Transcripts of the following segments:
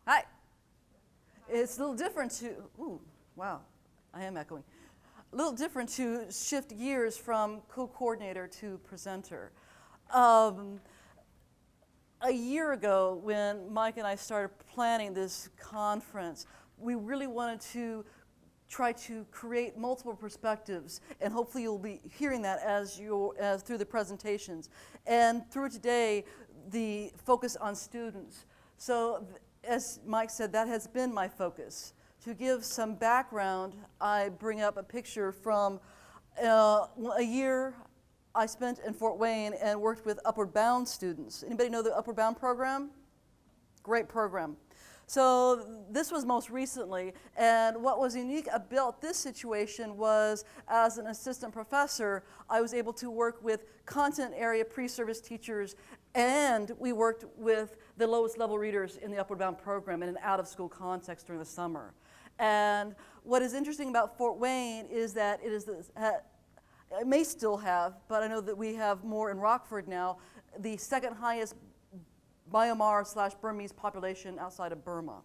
Hi. It's a little different to, ooh, wow, I am echoing. A little different to shift gears from co-coordinator to presenter. A year ago, when Mike and I started planning this conference, we really wanted to try to create multiple perspectives, and hopefully you'll be hearing that as through the presentations. And through today, the focus on students. So as Mike said, that has been my focus. To give some background, I bring up a picture from a year I spent in Fort Wayne and worked with Upward Bound students. Anybody know the Upward Bound program? Great program. So this was most recently, and what was unique about this situation was, as an assistant professor, I was able to work with content area pre-service teachers, and we worked with the lowest level readers in the Upward Bound program in an out-of-school context during the summer. And what is interesting about Fort Wayne is that it is it may still have, but I know that we have more in Rockford now, the second highest Myanmar/Burmese population outside of Burma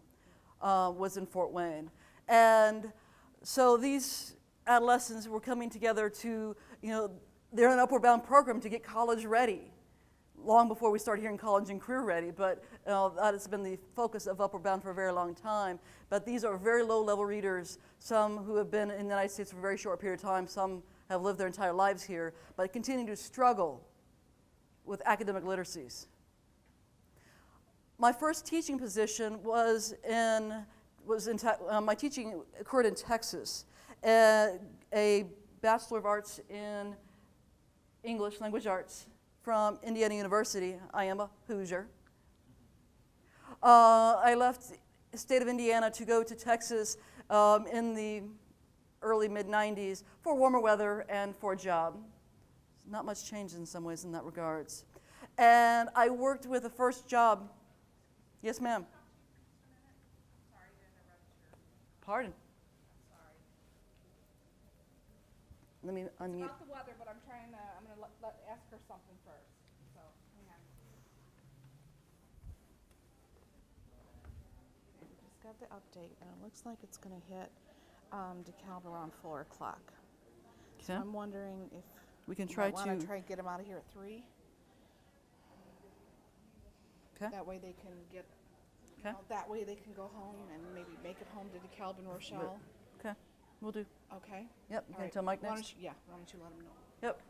was in Fort Wayne. And so these adolescents were coming together to, they're in an Upward Bound program to get college ready, long before we started hearing college and career ready, but that has been the focus of Upward Bound for a very long time. But these are very low-level readers, some who have been in the United States for a very short period of time, some have lived their entire lives here, but continue to struggle with academic literacies. My first teaching position my teaching occurred in Texas, a Bachelor of Arts in English Language Arts from Indiana University. I am a Hoosier. I left the state of Indiana to go to Texas in the early mid-90s for warmer weather and for a job. Not much change in some ways in that regards. And I worked with the first job. Yes, ma'am. Sorry to interrupt. Pardon. Sorry. Let me unmute. It's not the weather, but I'm going to ask her something first. So, hang on. We just got the update, and it looks like it's going to hit DeKalb around 4 o'clock. So I'm wondering if we can try want to try and get them out of here at 3. Okay. That way they can get. Okay. That way they can go home and maybe make it home to DeKalb and Rochelle. Okay, we'll do. Okay. Yep. You can tell Mike next. Why don't you let them know? Yep.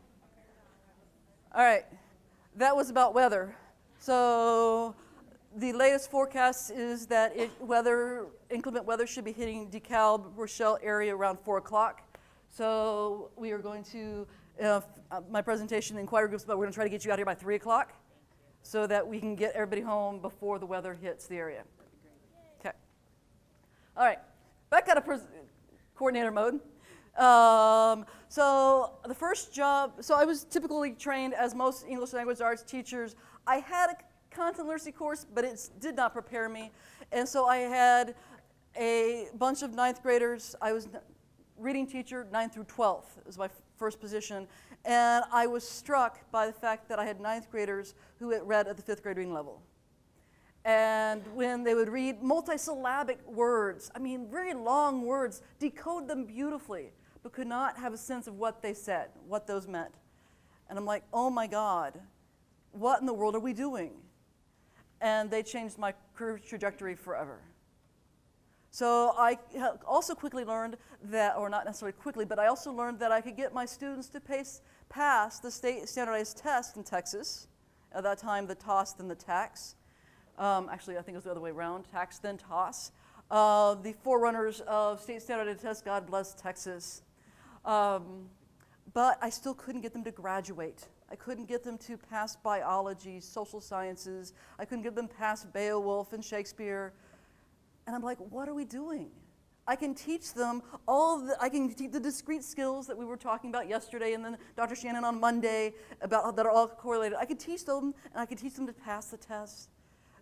All right. That was about weather. So the latest forecast is that inclement weather should be hitting DeKalb, Rochelle area around 4 o'clock. So we are going to, my presentation, the inquiry groups, but we're going to try to get you out here by 3 o'clock so that we can get everybody home before the weather hits the area. Okay. All right. Back out of coordinator mode. So the first job, so I was typically trained as most English language arts teachers. I had a content literacy course, but it did not prepare me. And so I had a bunch of 9th graders. I was reading teacher 9th through 12th was my first position. And I was struck by the fact that I had 9th graders who had read at the 5th grade reading level. And when they would read multisyllabic words, I mean very long words, decode them beautifully, but could not have a sense of what they said, what those meant. And I'm like, oh my God, what in the world are we doing? And they changed my career trajectory forever. So I also quickly learned that, or not necessarily quickly, but I also learned that I could get my students to pass the state standardized test in Texas. At that time, the TOS, then the TAX. Actually, I think it was the other way around, TAX, then TOS. The forerunners of state standardized tests, God bless Texas. But I still couldn't get them to graduate. I couldn't get them to pass biology, social sciences. I couldn't get them past Beowulf and Shakespeare. And I'm like, what are we doing? I can teach them I can teach the discrete skills that we were talking about yesterday and then Dr. Shannon on Monday about that are all correlated. I could teach them, and I could teach them to pass the test.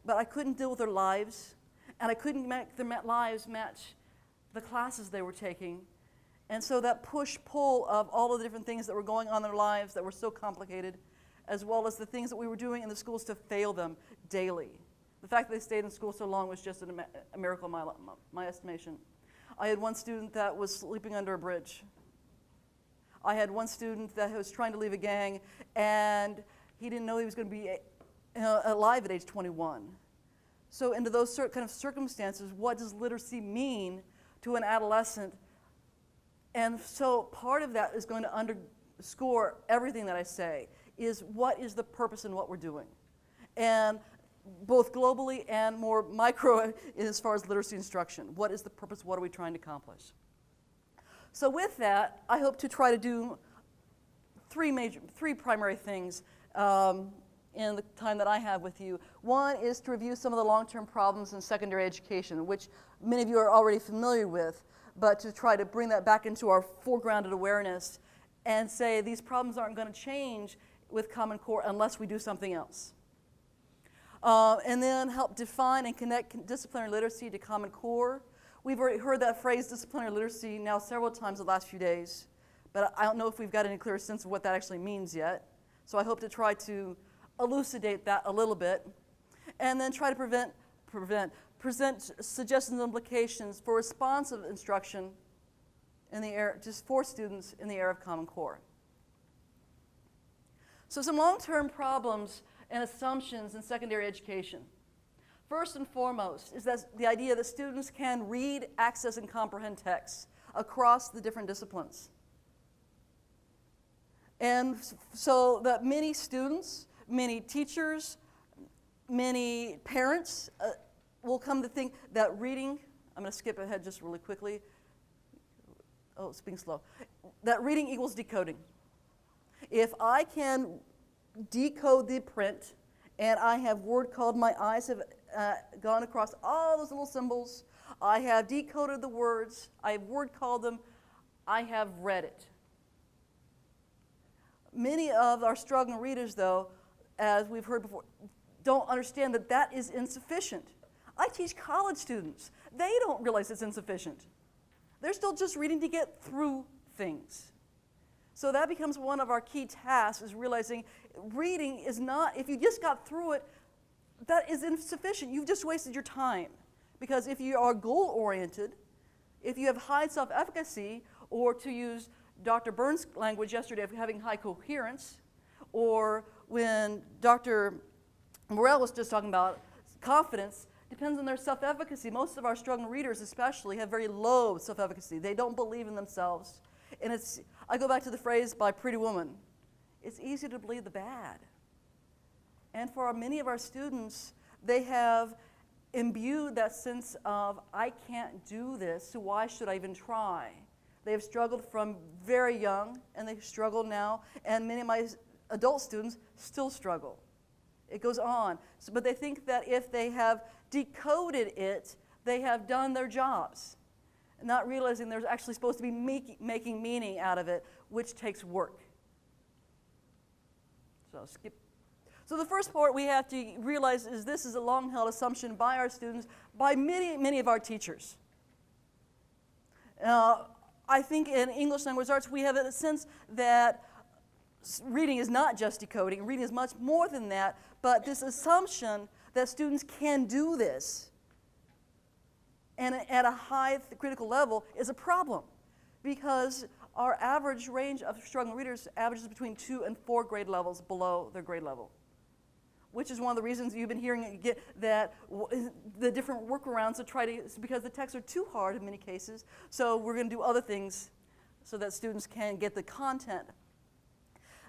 But I couldn't deal with their lives, and I couldn't make their lives match the classes they were taking. And so that push-pull of all of the different things that were going on in their lives that were so complicated, as well as the things that we were doing in the schools to fail them daily, The fact that they stayed in school so long was just a miracle in my estimation. I had one student that was sleeping under a bridge. I had one student that was trying to leave a gang, and he didn't know he was going to be alive at age 21. So into those kind of circumstances, what does literacy mean to an adolescent? And so part of that is going to underscore everything that I say, is what is the purpose in what we're doing? And both globally and more micro as far as literacy instruction. What is the purpose? What are we trying to accomplish? So with that, I hope to try to do three primary things in the time that I have with you. One is to review some of the long-term problems in secondary education, which many of you are already familiar with, but to try to bring that back into our foregrounded awareness and say these problems aren't going to change with Common Core unless we do something else. And then help define and connect disciplinary literacy to Common Core. We've already heard that phrase, disciplinary literacy, now several times the last few days, but I don't know if we've got any clear sense of what that actually means yet. So I hope to try to elucidate that a little bit, and then try to present suggestions and implications for responsive instruction in the era, just for students in the era of Common Core. So some long-term problems and assumptions in secondary education. First and foremost is that the idea that students can read, access, and comprehend texts across the different disciplines. And so that many students, many teachers, many parents will come to think that reading, I'm going to skip ahead just really quickly. Oh, it's being slow. That reading equals decoding. If I can decode the print, and I have word called, my eyes have gone across all those little symbols, I have decoded the words, I have word called them, I have read it. Many of our struggling readers, though, as we've heard before, don't understand that that is insufficient. I teach college students. They don't realize it's insufficient. They're still just reading to get through things. So that becomes one of our key tasks, is realizing reading is not, if you just got through it, that is insufficient. You've just wasted your time. Because if you are goal-oriented, if you have high self-efficacy, or to use Dr. Burns' language yesterday of having high coherence, or when Dr. Morell was just talking about confidence, depends on their self-efficacy. Most of our struggling readers especially have very low self-efficacy. They don't believe in themselves. And I go back to the phrase by Pretty Woman, it's easy to believe the bad. And for many of our students, they have imbued that sense of, I can't do this, so why should I even try? They have struggled from very young, and they struggle now, and many of my adult students still struggle. It goes on. So, but they think that if they have decoded it, they have done their jobs, not realizing there's actually supposed to be making meaning out of it, which takes work. So skip. So the first part we have to realize is this is a long-held assumption by our students, by many of our teachers. I think in English language arts we have a sense that reading is not just decoding. Reading is much more than that, but this assumption that students can do this and at a high critical level is a problem, because our average range of struggling readers averages between 2 and 4 grade levels below their grade level, which is one of the reasons you've been hearing that the different workarounds to try to, because the texts are too hard in many cases, so we're going to do other things so that students can get the content.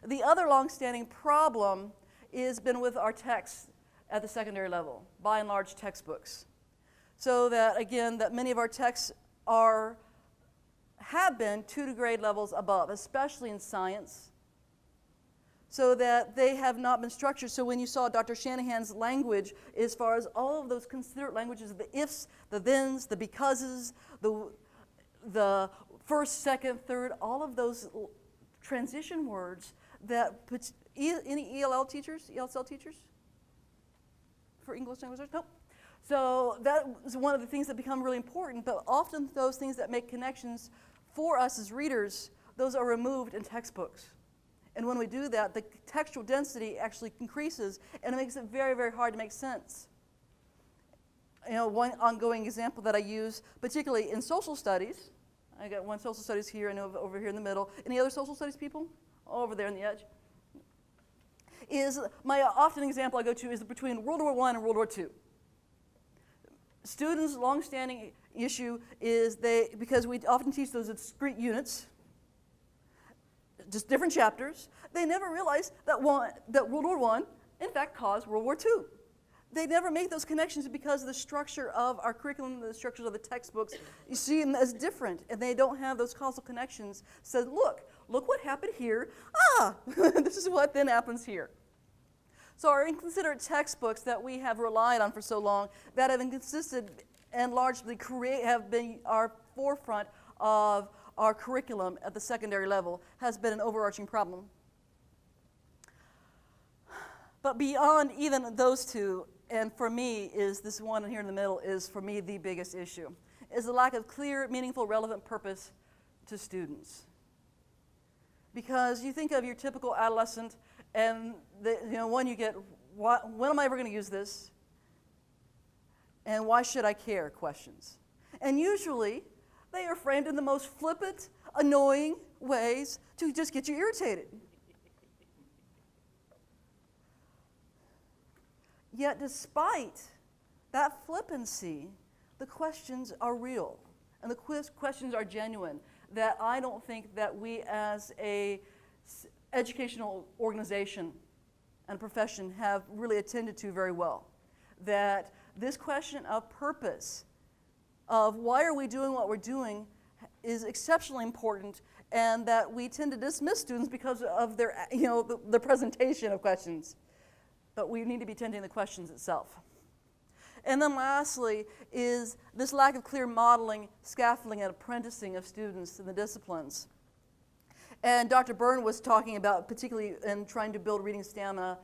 The other long-standing problem has been with our texts at the secondary level, by and large textbooks. So that, again, that many of our texts have been 2 grade levels above, especially in science, so that they have not been structured. So when you saw Dr. Shanahan's language, as far as all of those considerate languages, the ifs, the thens, the becauses, the first, second, third, all of those transition words that any ESL teachers for English language arts? Nope. So that is one of the things that become really important, but often those things that make connections for us as readers, those are removed in textbooks. And when we do that, the textual density actually increases, and it makes it very, very hard to make sense. one ongoing example that I use, particularly in social studies. I got one social studies here and over here in the middle. Any other social studies people? Over there on the edge. Is my often example I go to is between World War I and World War II. Students' long-standing issue is because we often teach those as discrete units, just different chapters, they never realize that World War I, in fact, caused World War II. They never make those connections because the structure of our curriculum, the structures of the textbooks, you see them as different, and they don't have those causal connections. So look what happened here. This is what then happens here. So our inconsiderate textbooks that we have relied on for so long, that have consisted and largely have been our forefront of our curriculum at the secondary level, has been an overarching problem. But beyond even those two, and for me is this one here in the middle, is for me the biggest issue, is the lack of clear, meaningful, relevant purpose to students. Because you think of your typical adolescent, and when you get, when am I ever going to use this? And why should I care questions? And usually, they are framed in the most flippant, annoying ways to just get you irritated. Yet despite that flippancy, the questions are real, and the questions are genuine, that I don't think that we as a educational organization and profession have really attended to very well. That this question of purpose, of why are we doing what we're doing, is exceptionally important, and that we tend to dismiss students because of their, the presentation of questions. But we need to be tending the questions itself. And then lastly is this lack of clear modeling, scaffolding, and apprenticing of students in the disciplines. And Dr. Byrne was talking about, particularly in trying to build reading stamina,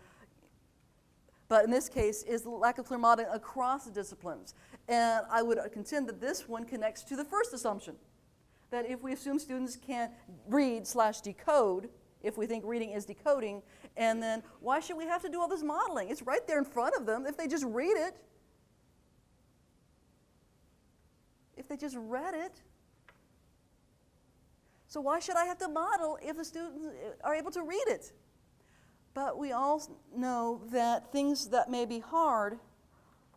but in this case is the lack of clear modeling across the disciplines. And I would contend that this one connects to the first assumption, that if we assume students can't read/decode, if we think reading is decoding, and then why should we have to do all this modeling? It's right there in front of them if they just read it. If they just read it. So why should I have to model if the students are able to read it? But we all know that things that may be hard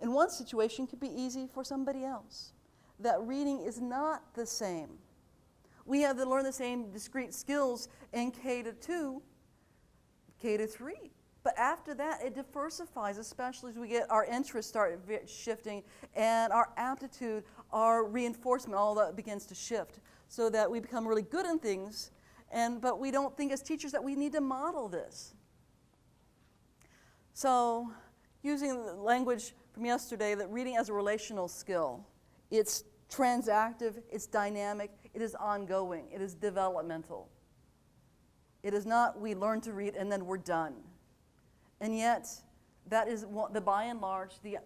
in one situation could be easy for somebody else. That reading is not the same. We have to learn the same discrete skills in K-2, K-3. But after that, it diversifies, especially as we get our interests start shifting and our aptitude, our reinforcement, all that begins to shift so that we become really good in things, but we don't think as teachers that we need to model this. So using the language from yesterday, that reading as a relational skill, it's transactive, it's dynamic, it is ongoing, it is developmental. It is not we learn to read and then we're done. And yet, that is the by and large, the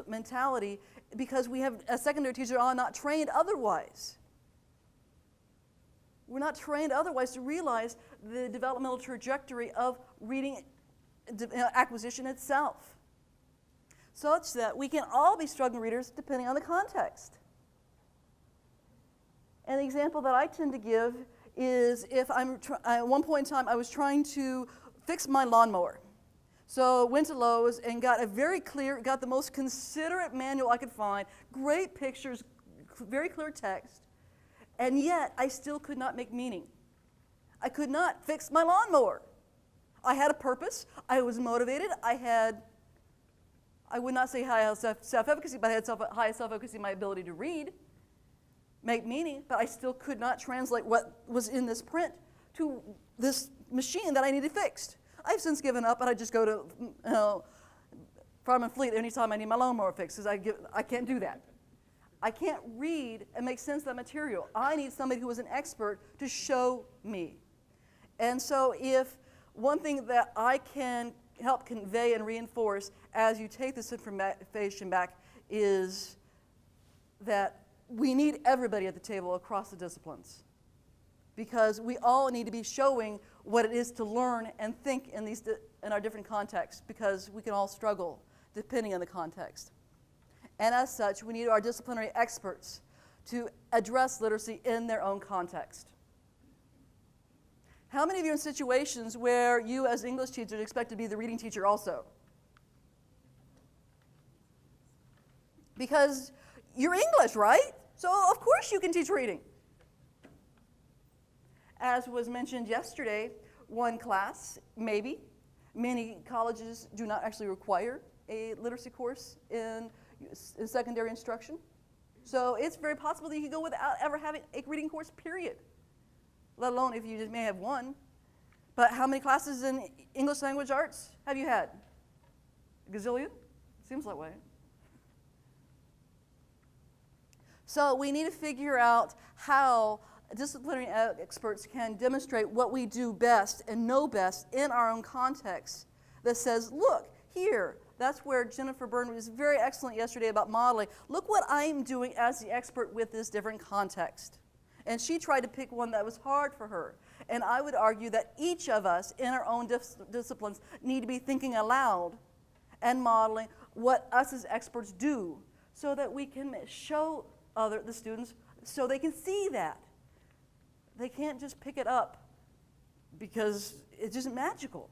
mentality, because we have, as secondary teachers, are not trained otherwise. We're not trained otherwise to realize the developmental trajectory of reading acquisition itself, such that we can all be struggling readers depending on the context. And the example that I tend to give is if at one point in time I was trying to fix my lawnmower. So went to Lowe's and got got the most considerate manual I could find, great pictures, very clear text, and yet I still could not make meaning. I could not fix my lawnmower. I had a purpose, I was motivated, I would not say high self-efficacy, but I had high self-efficacy in my ability to read, make meaning, but I still could not translate what was in this print to this machine that I needed fixed. I've since given up, and I just go to Farm and Fleet anytime I need my lawnmower fixed, because I can't do that. I can't read and make sense of that material. I need somebody who is an expert to show me. And so if one thing that I can help convey and reinforce as you take this information back is that we need everybody at the table across the disciplines, because we all need to be showing what it is to learn and think in our different contexts, because we can all struggle depending on the context. And as such, we need our disciplinary experts to address literacy in their own context. How many of you are in situations where you as English teachers expect to be the reading teacher also? Because you're English, right? So of course you can teach reading. As was mentioned yesterday, one class, maybe. Many colleges do not actually require a literacy course in secondary instruction. So it's very possible that you could go without ever having a reading course, period. Let alone if you just may have one. But how many classes in English language arts have you had? A gazillion? Seems that way. So we need to figure out how disciplinary experts can demonstrate what we do best and know best in our own context that says, look, here, that's where Jennifer Byrne was very excellent yesterday about modeling. Look what I'm doing as the expert with this different context. And she tried to pick one that was hard for her. And I would argue that each of us in our own disciplines need to be thinking aloud and modeling what us as experts do so that we can show the students so they can see that. They can't just pick it up because it's just magical.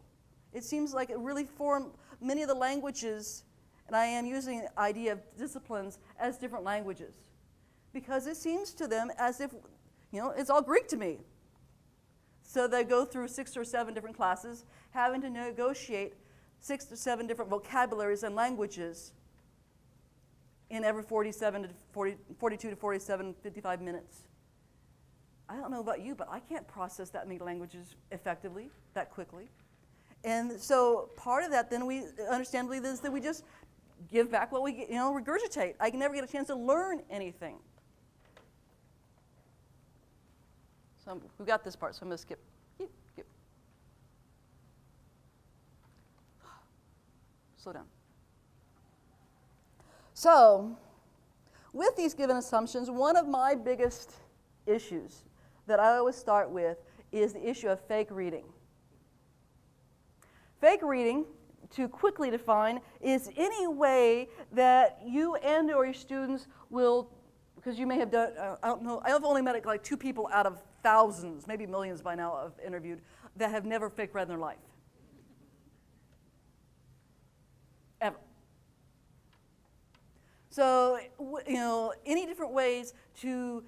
It seems like it really formed many of the languages, and I am using the idea of disciplines as different languages, because it seems to them as if, it's all Greek to me. So they go through 6 or 7 different classes, having to negotiate 6 to 7 different vocabularies and languages in every 42 to 47, 55 minutes. I don't know about you, but I can't process that many languages effectively, that quickly. And so part of that then we understandably is that we just give back what we regurgitate. I can never get a chance to learn anything. So we got this part, so I'm going to skip. Slow down. So with these given assumptions, one of my biggest issues that I always start with is the issue of fake reading. Fake reading, to quickly define, is any way that you and or your students will, because you may have done, I don't know, I've only met like 2 people out of thousands, maybe millions by now I've interviewed, that have never fake read in their life. Ever. So, any different ways to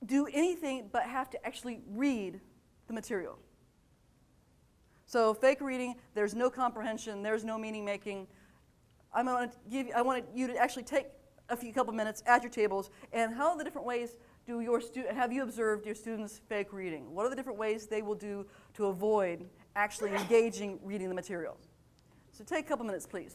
do anything but have to actually read the material. So fake reading, there's no comprehension, there's no meaning making. I want you to actually take a couple minutes at your tables, and how are the different ways have you observed your students fake reading? What are the different ways they will do to avoid actually engaging reading the material? So take a couple minutes, please.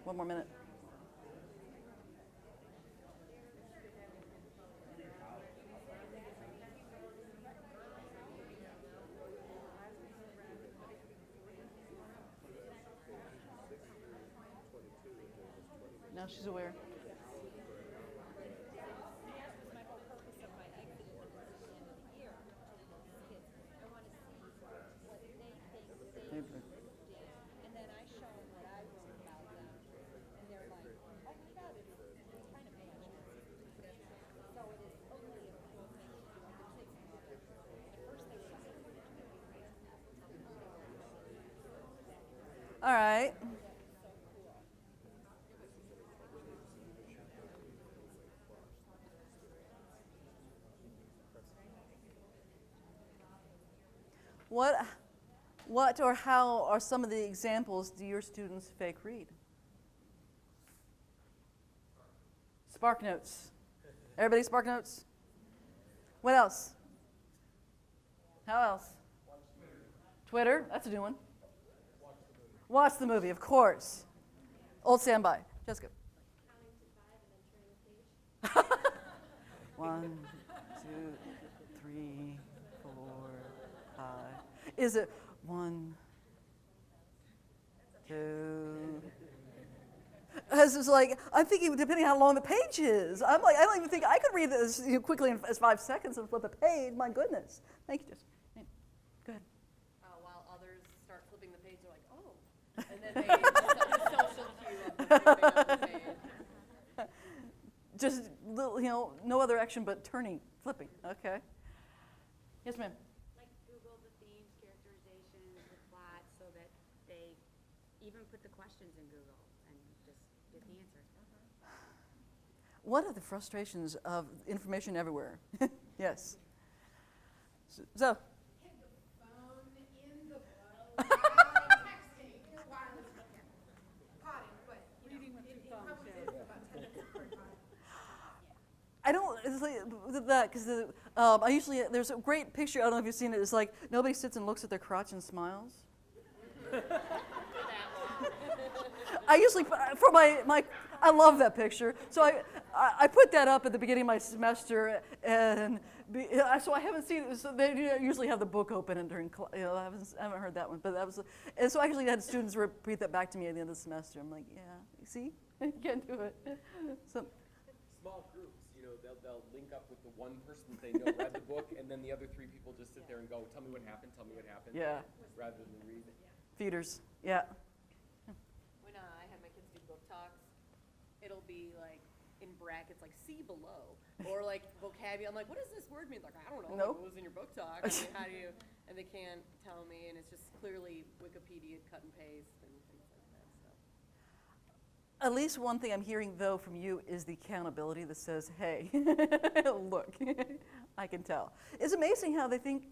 One more minute. Now she's aware. And then I show them what I wrote about them, and they're like, oh my God, it's kind of matches. So it is totally a cool thing to do. The kids love it. At first they were like, All right. What or how are some of the examples do your students fake read? Spark notes. Everybody Spark notes? What else? How else? Twitter, that's a new one. Watch the movie, of course. Old standby. Jessica. counting to 5 and then turning the page. 1, 2, 3, 4, 5. Is it 1, 2? It's like, I'm thinking depending how long the page is. I'm like, I don't even think I could read this quickly in as 5 seconds and flip a page. My goodness. Thank you, Jessica. Go ahead. While others start flipping the page, they're like, oh. And then they the social cue of the flipping of the page. Just little, no other action but turning, flipping. Okay. Yes, ma'am. Like Google the themes, characterizations, the plot, so that they even put the questions in Google and just get the answers. One of the frustrations of information everywhere. Yes. So. Hit the phone in the texting while potting, but reading with your thumb. About 10 minutes before potting. I don't, it's like that, because I usually, there's a great picture, I don't know if you've seen it, it's like nobody sits and looks at their crotch and smiles. I usually, for I love that picture, so I put that up at the beginning of my semester, and so I haven't seen it, so they usually have the book open and during, I haven't heard that one, but that was, and so I actually had students repeat that back to me at the end of the semester. I'm like, yeah, you see, you can't do it. So, small groups, they'll link up with the one person that they know read the book, and then the other 3 people just sit there and go, tell me what happened, yeah. rather than read. Feeders, yeah. When I had my kids do book talks, it'll be like in brackets, like see below, or like vocabulary. I'm like, what does this word mean? Like, I don't know. Nope. Like, what was in your book talk? I mean, how do you? And they can't tell me, and it's just clearly Wikipedia cut and paste and things like that. So. At least one thing I'm hearing, though, from you is the accountability that says, hey, look, I can tell. It's amazing how they think,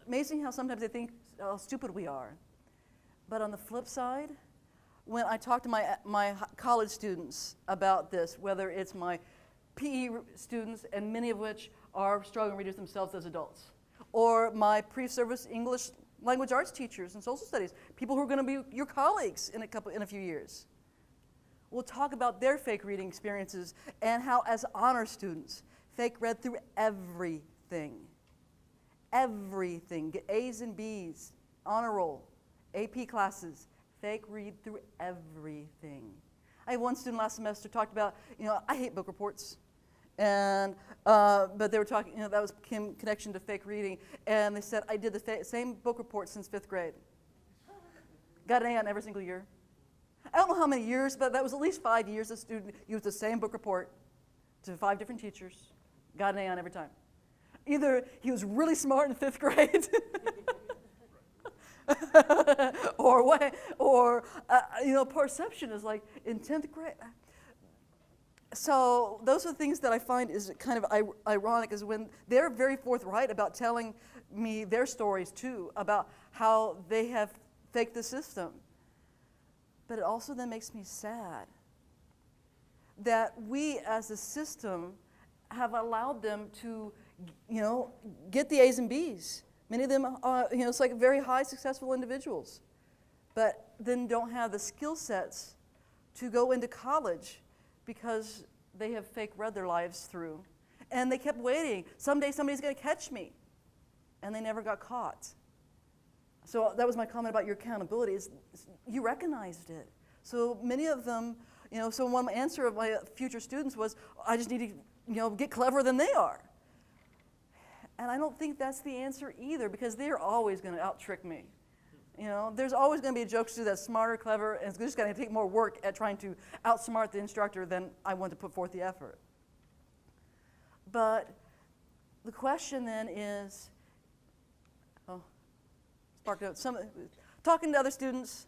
amazing how sometimes they think how stupid we are. But on the flip side, when I talk to my college students about this, whether it's my PE students, and many of which are struggling readers themselves as adults, or my pre-service English language arts teachers and social studies, people who are going to be your colleagues in a few years. We'll talk about their fake reading experiences and how, as honor students, fake read through everything. Everything. Get A's and B's, honor roll, AP classes, fake read through everything. I had one student last semester talked about, I hate book reports. And, but they were talking, that was in connection to fake reading. And they said, I did the same book report since 5th grade. Got an A on every single year. I don't know how many years, but that was at least 5 years a student used the same book report to 5 different teachers. Got an A on every time. Either he was really smart in 5th grade, or perception is like in 10th grade. So those are the things that I find is kind of ironic, is when they're very forthright about telling me their stories too, about how they have faked the system. But it also then makes me sad that we as a system have allowed them to, get the A's and B's. Many of them are, it's like very high successful individuals. but then don't have the skill sets to go into college because they have fake read their lives through. And they kept waiting. Someday somebody's going to catch me. And they never got caught. So that was my comment about your accountability, is you recognized it. So many of them, so one answer of my future students was, I just need to, get cleverer than they are. And I don't think that's the answer either, because they're always going to out-trick me. There's always going to be a joke student that's smarter, clever, and it's just going to take more work at trying to outsmart the instructor than I want to put forth the effort. But the question then is, sparked out, talking to other students,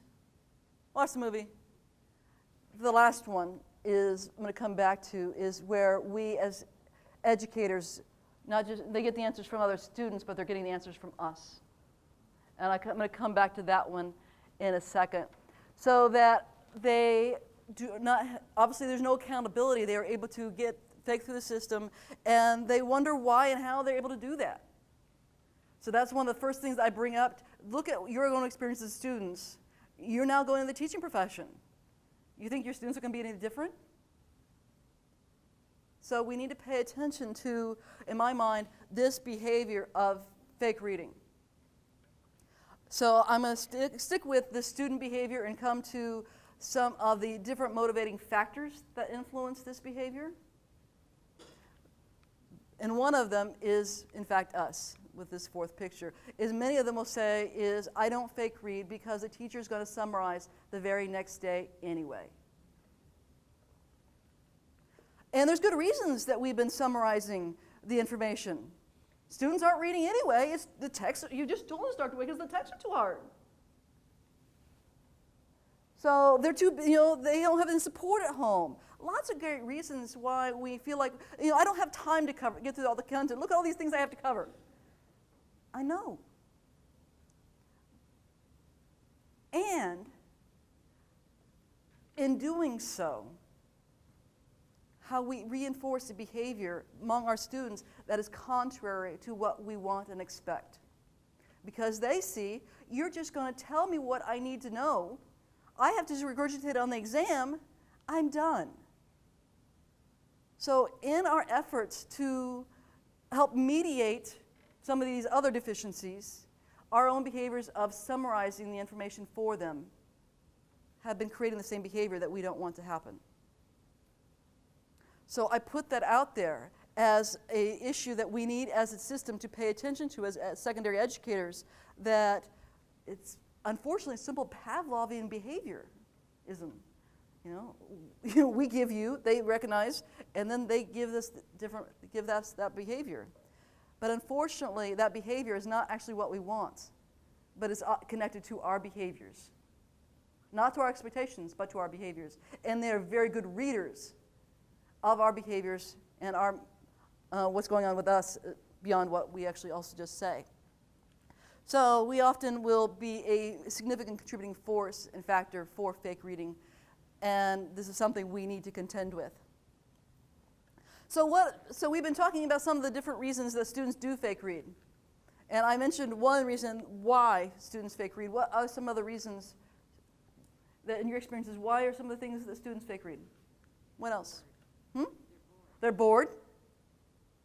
watch the movie. The last one is, I'm going to come back to, is where we as educators, not just, they get the answers from other students, but they're getting the answers from us. And I'm going to come back to that one in a second. So that they do not, obviously there's no accountability. They are able to get fake through the system, and they wonder why and how they're able to do that. So that's one of the first things I bring up. Look at your own experience as students. You're now going into the teaching profession. You think your students are going to be any different? So we need to pay attention to, in my mind, this behavior of fake reading. So I'm going to stick with the student behavior and come to some of the different motivating factors that influence this behavior. And one of them is, in fact, us, with this fourth picture, is many of them will say is, I don't fake read because the teacher is going to summarize the very next day anyway. And there's good reasons that we've been summarizing the information. Students aren't reading anyway. It's the text, you just told us, Dr. Wickens, the texts are too hard. So they're too, they don't have any support at home. Lots of great reasons why we feel like, I don't have time to get through all the content. Look at all these things I have to cover. I know. And in doing so, how we reinforce the behavior among our students that is contrary to what we want and expect. Because they see, you're just going to tell me what I need to know. I have to just regurgitate it on the exam. I'm done. So in our efforts to help mediate some of these other deficiencies, our own behaviors of summarizing the information for them have been creating the same behavior that we don't want to happen. So I put that out there as an issue that we need as a system to pay attention to as secondary educators, that it's unfortunately simple Pavlovian behaviorism. We give you, they recognize, and then they give us that behavior. But unfortunately, that behavior is not actually what we want, but it's connected to our behaviors. Not to our expectations, but to our behaviors. And they're very good readers of our behaviors and our what's going on with us beyond what we actually also just say. So we often will be a significant contributing force and factor for fake reading, and this is something we need to contend with. So we've been talking about some of the different reasons that students do fake read. And I mentioned one reason why students fake read. What are some other reasons that, in your experiences, why are some of the things that students fake read? What else? They're bored.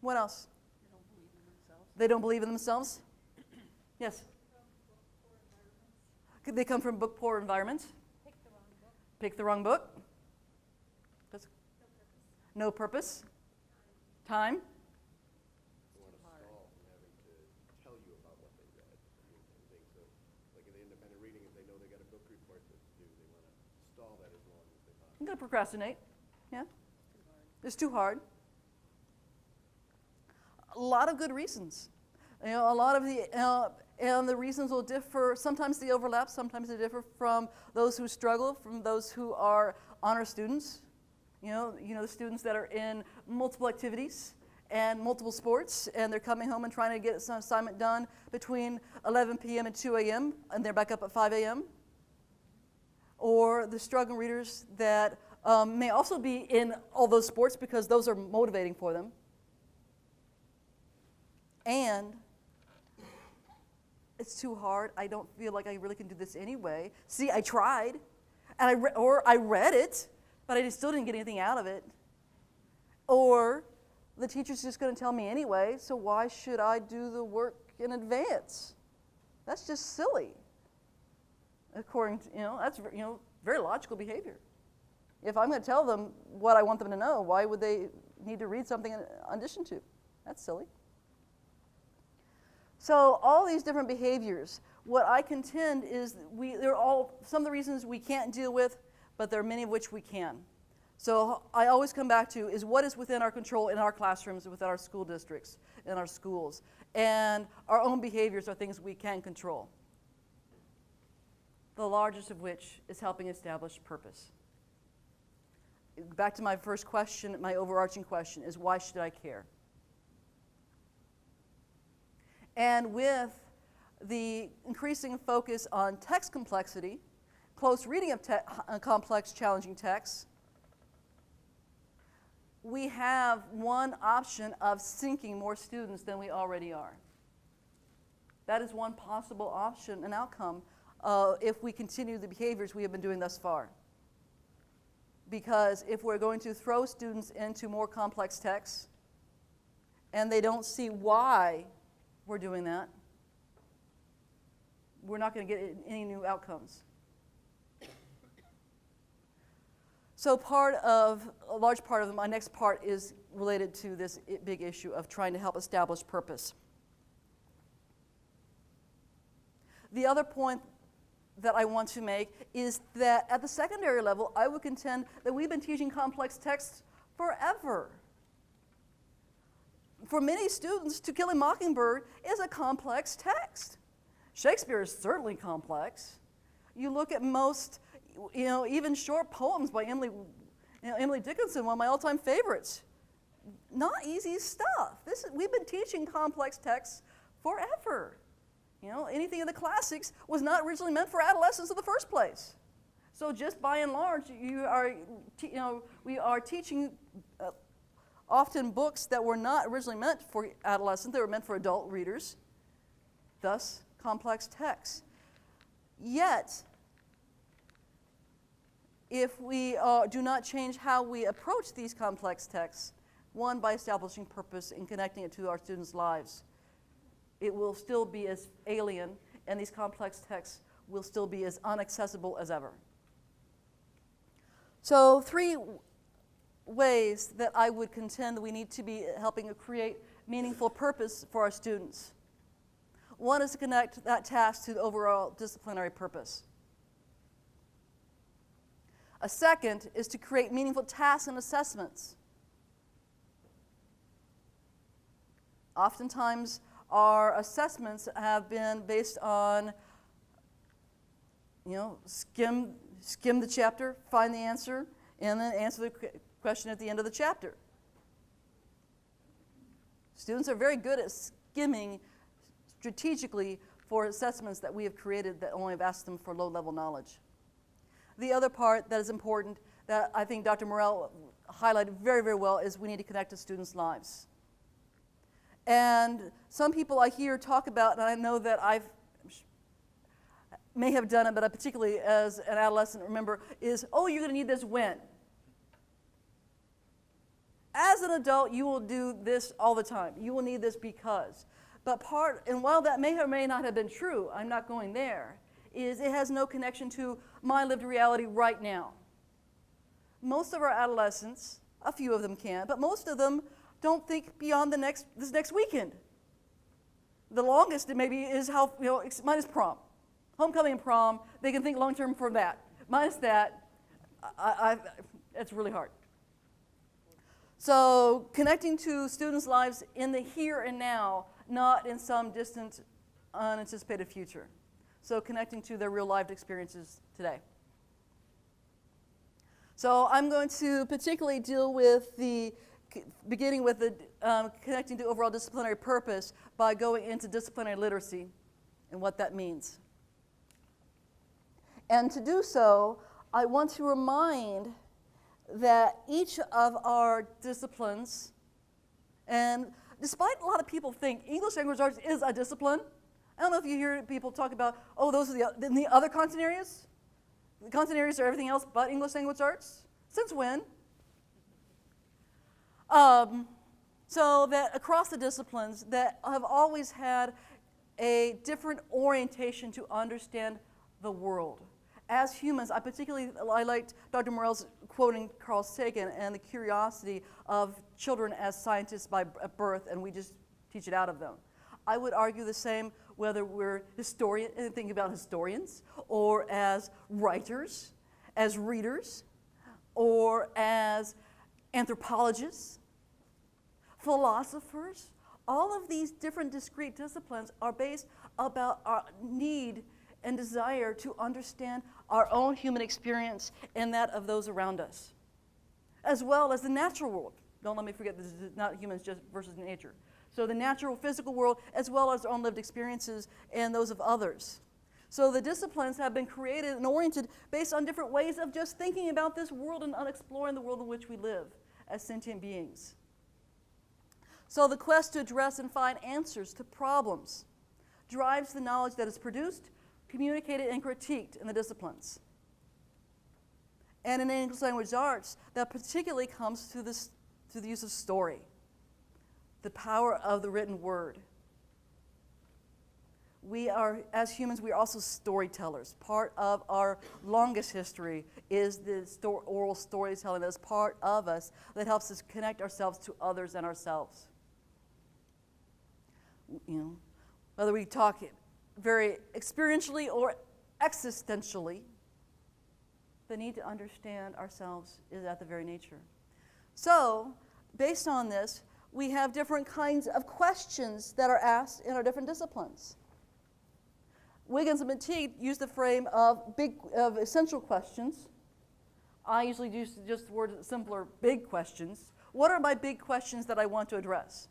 What else? They don't believe in themselves. Yes? They come from book poor environments. Pick the wrong book. No purpose. Time. They want to stall from having to tell you about what they read and things. So, like in the independent reading, if they know they got a book report to do, they want to stall that as long as they possibly. I'm going to procrastinate. Yeah? It's too hard. A lot of good reasons. A lot of the, and the reasons will differ. Sometimes they overlap, sometimes they differ from those who struggle, from those who are honor students. The students that are in multiple activities and multiple sports, and they're coming home and trying to get some assignment done between 11 p.m. and 2 a.m., and they're back up at 5 a.m. Or the struggling readers that may also be in all those sports because those are motivating for them. And it's too hard. I don't feel like I really can do this anyway. See, I tried, and I read it, but I still didn't get anything out of it. Or the teacher's just going to tell me anyway, so why should I do the work in advance? That's just silly. According to, that's, very logical behavior. If I'm going to tell them what I want them to know, why would they need to read something in addition to? That's silly. So all these different behaviors, what I contend is they're all some of the reasons we can't deal with, but there are many of which we can. So I always come back to is what is within our control in our classrooms, within our school districts, in our schools. And our own behaviors are things we can control. The largest of which is helping establish purpose. Back to my first question, my overarching question is why should I care? And with the increasing focus on text complexity, close reading of complex, challenging texts, we have one option of sinking more students than we already are. That is one possible option and outcome if we continue the behaviors we have been doing thus far. Because if we're going to throw students into more complex texts and they don't see why we're doing that, we're not going to get any new outcomes. So a large part of my next part is related to this big issue of trying to help establish purpose. The other point that I want to make is that at the secondary level, I would contend that we've been teaching complex texts forever. For many students, To Kill a Mockingbird is a complex text. Shakespeare is certainly complex. You look at most, even short poems by Emily Dickinson, one of my all-time favorites. Not easy stuff. We've been teaching complex texts forever. Anything in the classics was not originally meant for adolescents in the first place. So just by and large, we are teaching often books that were not originally meant for adolescents. They were meant for adult readers, thus complex texts. Yet, if we do not change how we approach these complex texts, one, by establishing purpose and connecting it to our students' lives, it will still be as alien, and these complex texts will still be as inaccessible as ever. So 3 ways that I would contend that we need to be helping to create meaningful purpose for our students. One is to connect that task to the overall disciplinary purpose. A second is to create meaningful tasks and assessments. Oftentimes, our assessments have been based on, skim the chapter, find the answer, and then answer the question at the end of the chapter. Students are very good at skimming strategically for assessments that we have created that only have asked them for low-level knowledge. The other part that is important that I think Dr. Morell highlighted very, very well is we need to connect to students' lives. And some people I hear talk about, and I know that I may have done it, but I particularly as an adolescent remember, is, oh, you're going to need this when? As an adult, you will do this all the time. You will need this because. And while that may or may not have been true, I'm not going there, is it has no connection to my lived reality right now. Most of our adolescents, a few of them can, but most of them don't think beyond this next weekend. The longest it maybe is minus prom. Homecoming and prom, they can think long-term for that. Minus that, it's really hard. So connecting to students' lives in the here and now, not in some distant, unanticipated future. So connecting to their real life experiences today. So I'm going to particularly deal with beginning with the connecting to overall disciplinary purpose by going into disciplinary literacy and what that means. And to do so, I want to remind that each of our disciplines, and despite a lot of people think English language arts is a discipline, I don't know if you hear people talk about, oh, those are the other content areas? The content areas are everything else but English language arts? Since when? So that across the disciplines that have always had a different orientation to understand the world. As humans, I liked Dr. Morell's quoting Carl Sagan and the curiosity of children as scientists by birth, and we just teach it out of them. I would argue the same whether we're thinking about historians, or as writers, as readers, or as anthropologists, philosophers. All of these different discrete disciplines are based about our need and desire to understand our own human experience and that of those around us, as well as the natural world. Don't let me forget, this is not humans just versus nature. So the natural physical world, as well as our own lived experiences and those of others. So the disciplines have been created and oriented based on different ways of just thinking about this world and exploring the world in which we live as sentient beings. So the quest to address and find answers to problems drives the knowledge that is produced, communicated, and critiqued in the disciplines. And in English language arts, that particularly comes to the use of story, the power of the written word. We are, as humans, we are also storytellers. Part of our longest history is the oral storytelling that is part of us that helps us connect ourselves to others and ourselves. You know, whether we talk very experientially or existentially, the need to understand ourselves is at the very nature. So, based on this, we have different kinds of questions that are asked in our different disciplines. Wiggins and McTeague use the frame of essential questions. I usually use just the word simpler, big questions. What are my big questions that I want to address?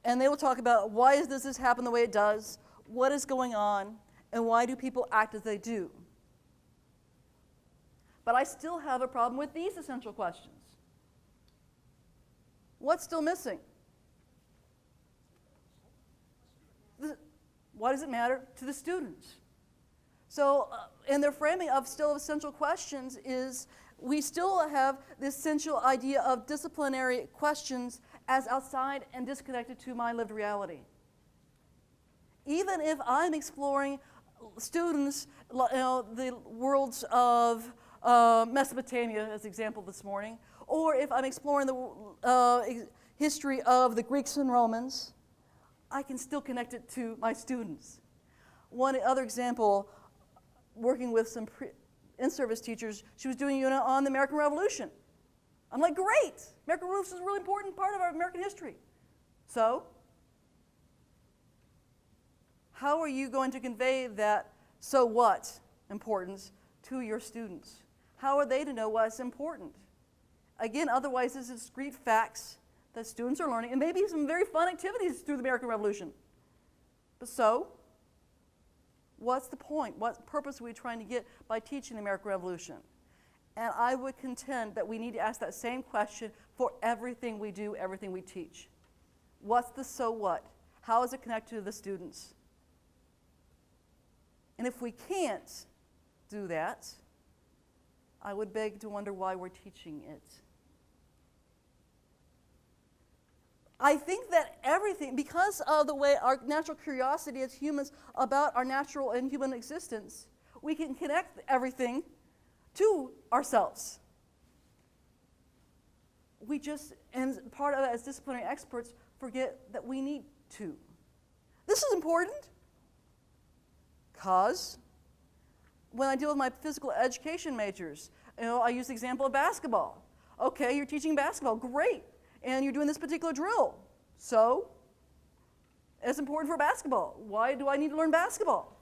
And they will talk about why does this happen the way it does, what is going on, and why do people act as they do. But I still have a problem with these essential questions. What's still missing? Why does it matter to the students? So, in their framing of still essential questions is we still have this essential idea of disciplinary questions as outside and disconnected to my lived reality. Even if I'm exploring students, the worlds of Mesopotamia as example this morning, or if I'm exploring the history of the Greeks and Romans, I can still connect it to my students. One other example, working with some in-service teachers, she was doing a unit on the American Revolution. I'm like, great! American Revolution is a really important part of our American history. So, how are you going to convey that so what importance to your students? How are they to know what's important? Again, otherwise, this is discrete facts that students are learning, and maybe some very fun activities through the American Revolution. But so, what's the point? What purpose are we trying to get by teaching the American Revolution? And I would contend that we need to ask that same question for everything we do, everything we teach. What's the so what? How is it connected to the students? And if we can't do that, I would beg to wonder why we're teaching it. I think that everything, because of the way our natural curiosity as humans about our natural and human existence, we can connect everything to ourselves. We just, and part of it as disciplinary experts, forget that we need to. This is important because when I deal with my physical education majors, I use the example of basketball. Okay, you're teaching basketball, great. And you're doing this particular drill. So, it's important for basketball. Why do I need to learn basketball?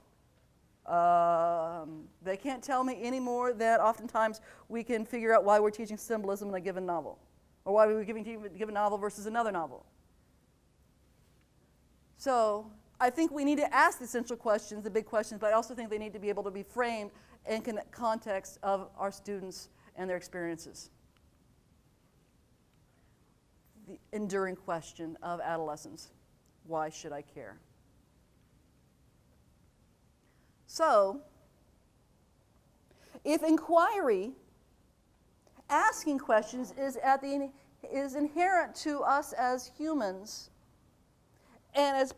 They can't tell me anymore that oftentimes we can figure out why we're teaching symbolism in a given novel, or why we're giving a given novel versus another novel. So, I think we need to ask the essential questions, the big questions, but I also think they need to be able to be framed in context of our students and their experiences. The enduring question of adolescence. Why should I care? So, if inquiry, asking questions, is inherent to us as humans, and as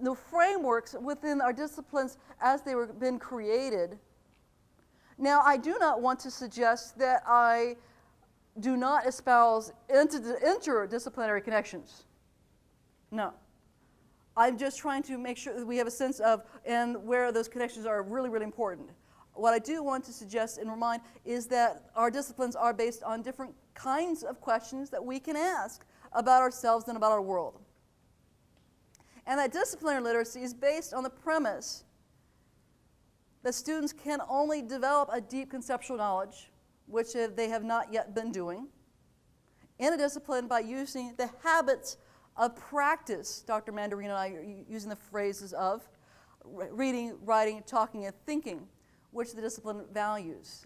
the frameworks within our disciplines as they were been created. Now, I do not want to suggest that I do not espouse interdisciplinary connections. No. I'm just trying to make sure that we have a sense of and where those connections are really, really important. What I do want to suggest and remind is that our disciplines are based on different kinds of questions that we can ask about ourselves and about our world. And that disciplinary literacy is based on the premise that students can only develop a deep conceptual knowledge, which they have not yet been doing, in a discipline by using the habits of practice. Dr. Mandarino and I are using the phrases of reading, writing, talking, and thinking, which the discipline values.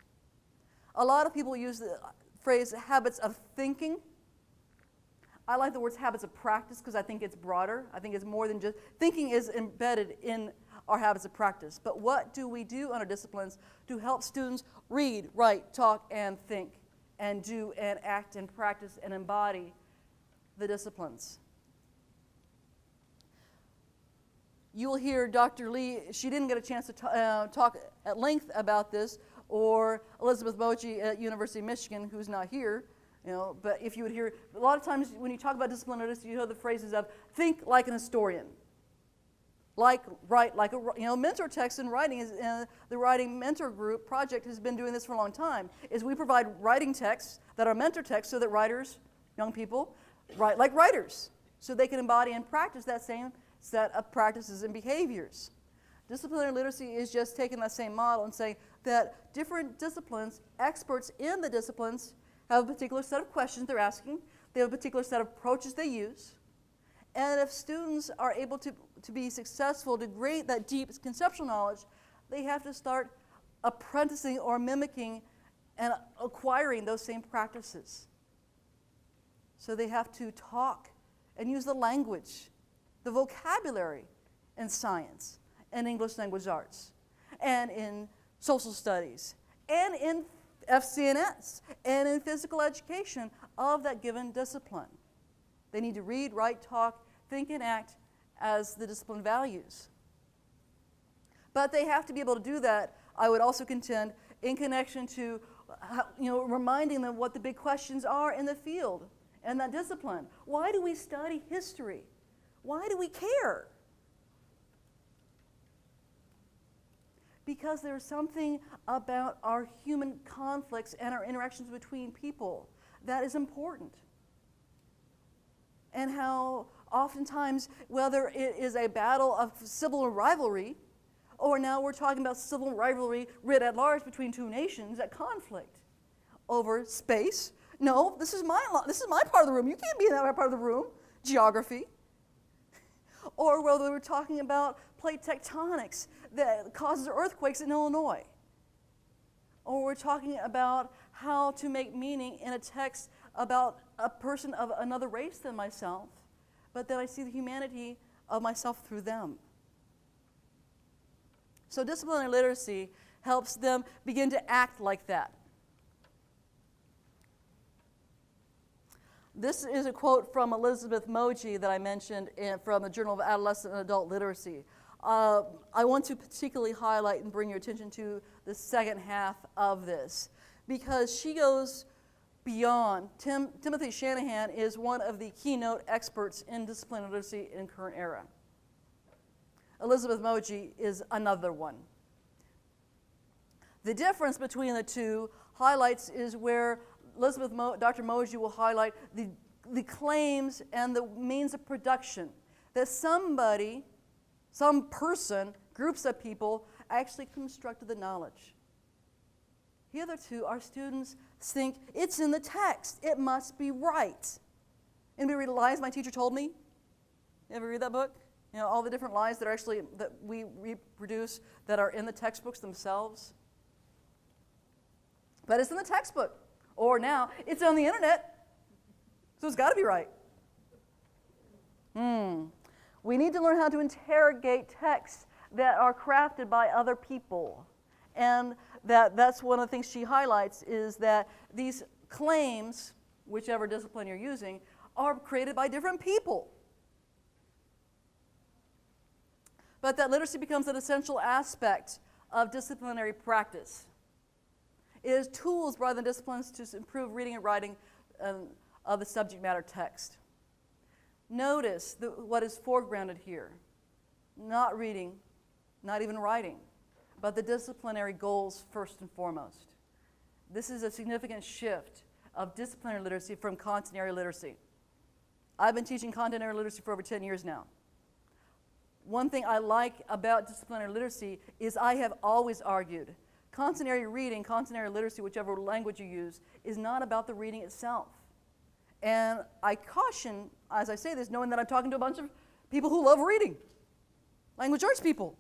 A lot of people use the phrase habits of thinking. I like the words habits of practice because I think it's broader. I think it's more than just, thinking is embedded in our habits of practice. But what do we do on our disciplines to help students read, write, talk, and think, and do and act and practice and embody the disciplines? You will hear Dr. Lee, she didn't get a chance to talk at length about this, or Elizabeth Moji at University of Michigan, who's not here, but if you would hear, a lot of times when you talk about discipline literacy, you hear the phrases of think like an historian, write like a, mentor text and writing is, the writing mentor group project has been doing this for a long time, is we provide writing texts that are mentor texts so that writers, young people, write like writers, so they can embody and practice that same set of practices and behaviors. Disciplinary literacy is just taking that same model and saying that different disciplines, experts in the disciplines, have a particular set of questions they're asking, they have a particular set of approaches they use, and if students are able to be successful to create that deep conceptual knowledge, they have to start apprenticing or mimicking and acquiring those same practices. So they have to talk and use the language, the vocabulary in science and English language arts, and in social studies, and in FCNS, and in physical education of that given discipline. They need to read, write, talk, think, and act as the discipline values. But they have to be able to do that, I would also contend, in connection to reminding them what the big questions are in the field and that discipline. Why do we study history? Why do we care? Because there's something about our human conflicts and our interactions between people that is important. And how oftentimes, whether it is a battle of civil rivalry, or now we're talking about civil rivalry writ at large between two nations at conflict over space. No, this is my part of the room. You can't be in that part of the room. Geography. Or whether we're talking about plate tectonics that causes earthquakes in Illinois. Or we're talking about how to make meaning in a text about a person of another race than myself, but that I see the humanity of myself through them. So disciplinary literacy helps them begin to act like that. This is a quote from Elizabeth Moji that I mentioned from the Journal of Adolescent and Adult Literacy. I want to particularly highlight and bring your attention to the second half of this, because she goes beyond. Timothy Shanahan is one of the keynote experts in disciplinary literacy in current era. Elizabeth Moji is another one. The difference between the two highlights is where Dr. Moji will highlight the claims and the means of production that somebody, some person, groups of people actually constructed the knowledge. Hitherto, our students think it's in the text. It must be right. Anybody read Lies My Teacher Told Me? You ever read that book? All the different lies that we reproduce that are in the textbooks themselves. But it's in the textbook. Or now, it's on the internet, so it's got to be right. We need to learn how to interrogate texts that are crafted by other people. And that's one of the things she highlights, is that these claims, whichever discipline you're using, are created by different people. But that literacy becomes an essential aspect of disciplinary practice. It is tools rather than disciplines to improve reading and writing of the subject matter text. Notice what is foregrounded here. Not reading, not even writing, but the disciplinary goals first and foremost. This is a significant shift of disciplinary literacy from content area literacy. I've been teaching content area literacy for over 10 years now. One thing I like about disciplinary literacy is I have always argued content area reading, content area literacy, whichever language you use, is not about the reading itself. And I caution, as I say this, knowing that I'm talking to a bunch of people who love reading, language arts people.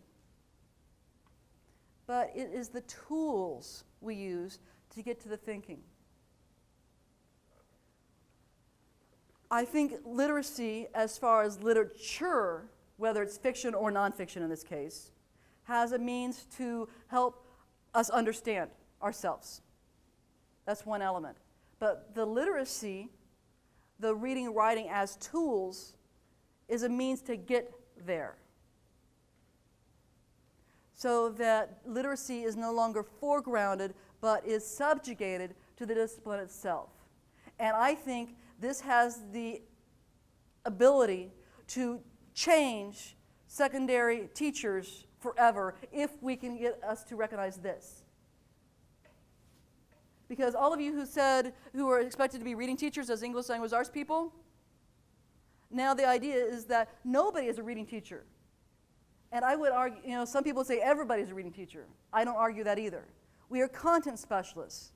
But it is the tools we use to get to the thinking. I think literacy, as far as literature, whether it's fiction or nonfiction in this case, has a means to help us understand ourselves. That's one element. But the literacy, the reading and writing as tools, is a means to get there. So that literacy is no longer foregrounded, but is subjugated to the discipline itself. And I think this has the ability to change secondary teachers forever if we can get us to recognize this. Because all of you who are expected to be reading teachers as English language arts people, now the idea is that nobody is a reading teacher. And I would argue, some people say everybody's a reading teacher. I don't argue that either. We are content specialists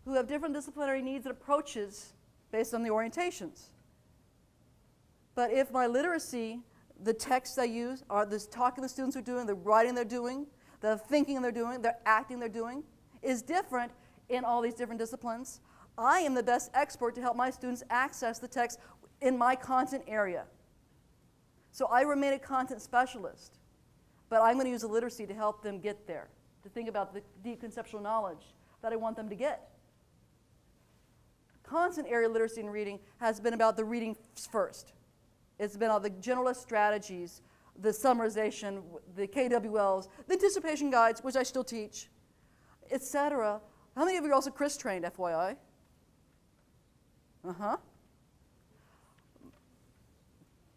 who have different disciplinary needs and approaches based on the orientations. But if my literacy, the texts I use, are the talking the students are doing, the writing they're doing, the thinking they're doing, the acting they're doing, is different in all these different disciplines, I am the best expert to help my students access the text in my content area. So I remain a content specialist, but I'm going to use the literacy to help them get there, to think about the deep conceptual knowledge that I want them to get. Content area literacy and reading has been about the reading first. It's been all the generalist strategies, the summarization, the KWLs, the anticipation guides, which I still teach, etc. How many of you are also Chris trained, FYI?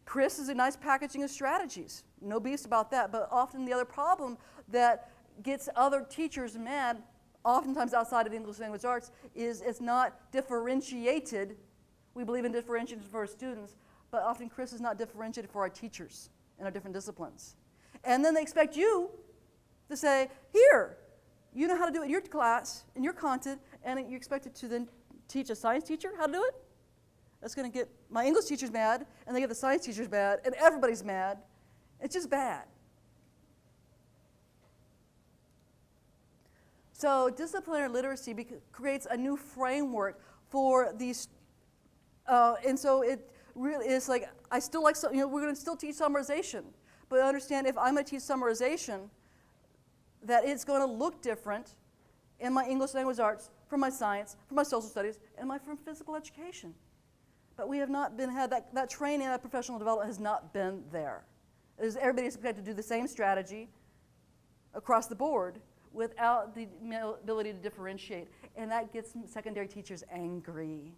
Chris is a nice packaging of strategies. No beast about that. But often the other problem that gets other teachers mad, oftentimes outside of English language arts, is it's not differentiated. We believe in differentiation for our students, but often Chris is not differentiated for our teachers in our different disciplines. And then they expect you to say, here, you know how to do it in your class, in your content, and you're expected to then teach a science teacher how to do it? That's going to get my English teachers mad, and they get the science teachers mad, and everybody's mad. It's just bad. So disciplinary literacy creates a new framework for these, and so it really is like, I still like, we're going to still teach summarization, but understand if I'm going to teach summarization, that it's going to look different in my English language arts, from my science, from my social studies, and from physical education. But we have not had that training, that professional development has not been there. Everybody's expected to do the same strategy across the board without the ability to differentiate. And that gets secondary teachers angry.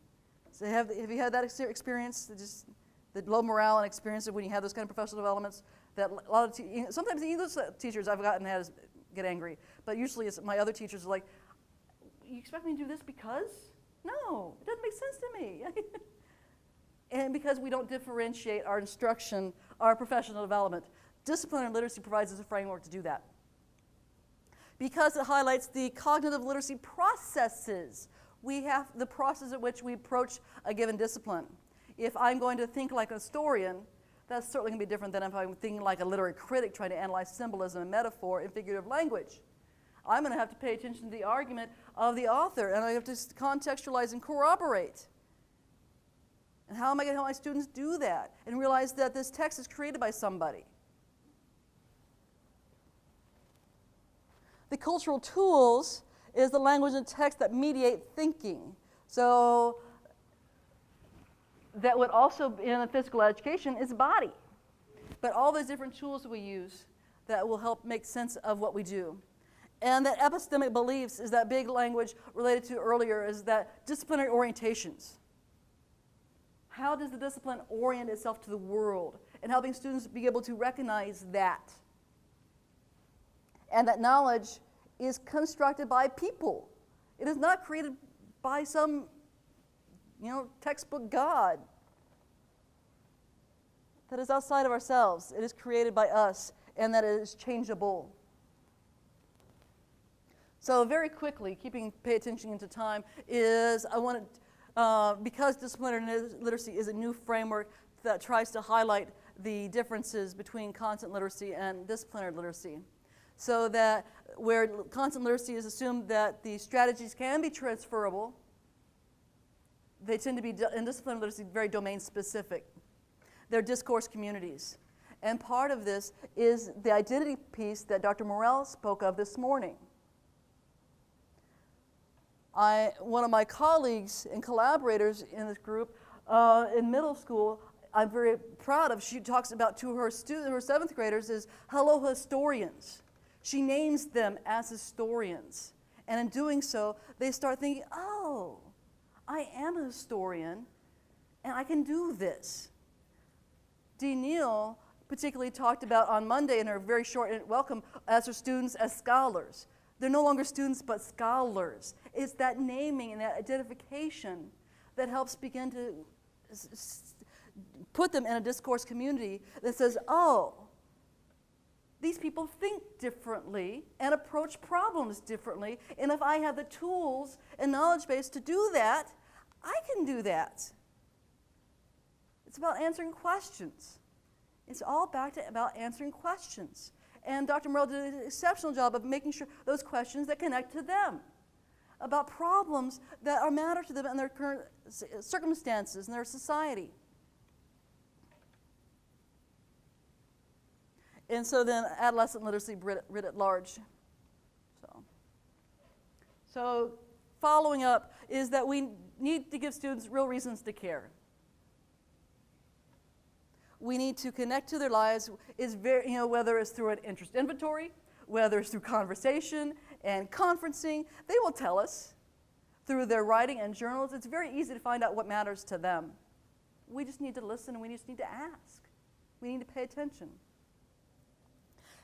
So have you had that experience, just the low morale and experience of when you have those kind of professional developments? That a lot of sometimes the English teachers I've gotten get angry, but usually it's my other teachers are like, you expect me to do this because? No, it doesn't make sense to me. And because we don't differentiate our instruction, our professional development, disciplinary literacy provides us a framework to do that. Because it highlights the cognitive literacy processes. We have the process at which we approach a given discipline. If I'm going to think like a historian, that's certainly going to be different than if I'm thinking like a literary critic trying to analyze symbolism and metaphor in figurative language. I'm going to have to pay attention to the argument of the author, and I have to contextualize and corroborate. And how am I going to help my students do that and realize that this text is created by somebody? The cultural tools is the language and text that mediate thinking. So that would also be in the physical education is body. But all those different tools that we use that will help make sense of what we do. And that epistemic beliefs is that big language related to earlier is that disciplinary orientations. How does the discipline orient itself to the world? And helping students be able to recognize that. And that knowledge is constructed by people. It is not created by some, textbook God. That is outside of ourselves. It is created by us, and that it is changeable. So very quickly, pay attention into time, is I want to, because disciplinary literacy is a new framework that tries to highlight the differences between content literacy and disciplinary literacy. So that where content literacy is assumed that the strategies can be transferable, they tend to be, in disciplinary literacy, very domain specific. They're discourse communities. And part of this is the identity piece that Dr. Morell spoke of this morning. One of my colleagues and collaborators in this group in middle school, I'm very proud of, she talks about to her seventh graders is hello historians. She names them as historians. And in doing so, they start thinking, oh, I am a historian, and I can do this. Dee Neal particularly talked about on Monday in her very short welcome as her students as scholars. They're no longer students, but scholars. It's that naming and that identification that helps begin to put them in a discourse community that says, oh, these people think differently and approach problems differently, and if I have the tools and knowledge base to do that, I can do that. It's about answering questions. It's all about answering questions. And Dr. Morell did an exceptional job of making sure those questions that connect to them, about problems that matter to them in their current circumstances, in their society. And so then adolescent literacy writ at large. So following up is that we need to give students real reasons to care. We need to connect to their lives, whether it's through an interest inventory, whether it's through conversation and conferencing. They will tell us through their writing and journals. It's very easy to find out what matters to them. We just need to listen, and we just need to ask. We need to pay attention.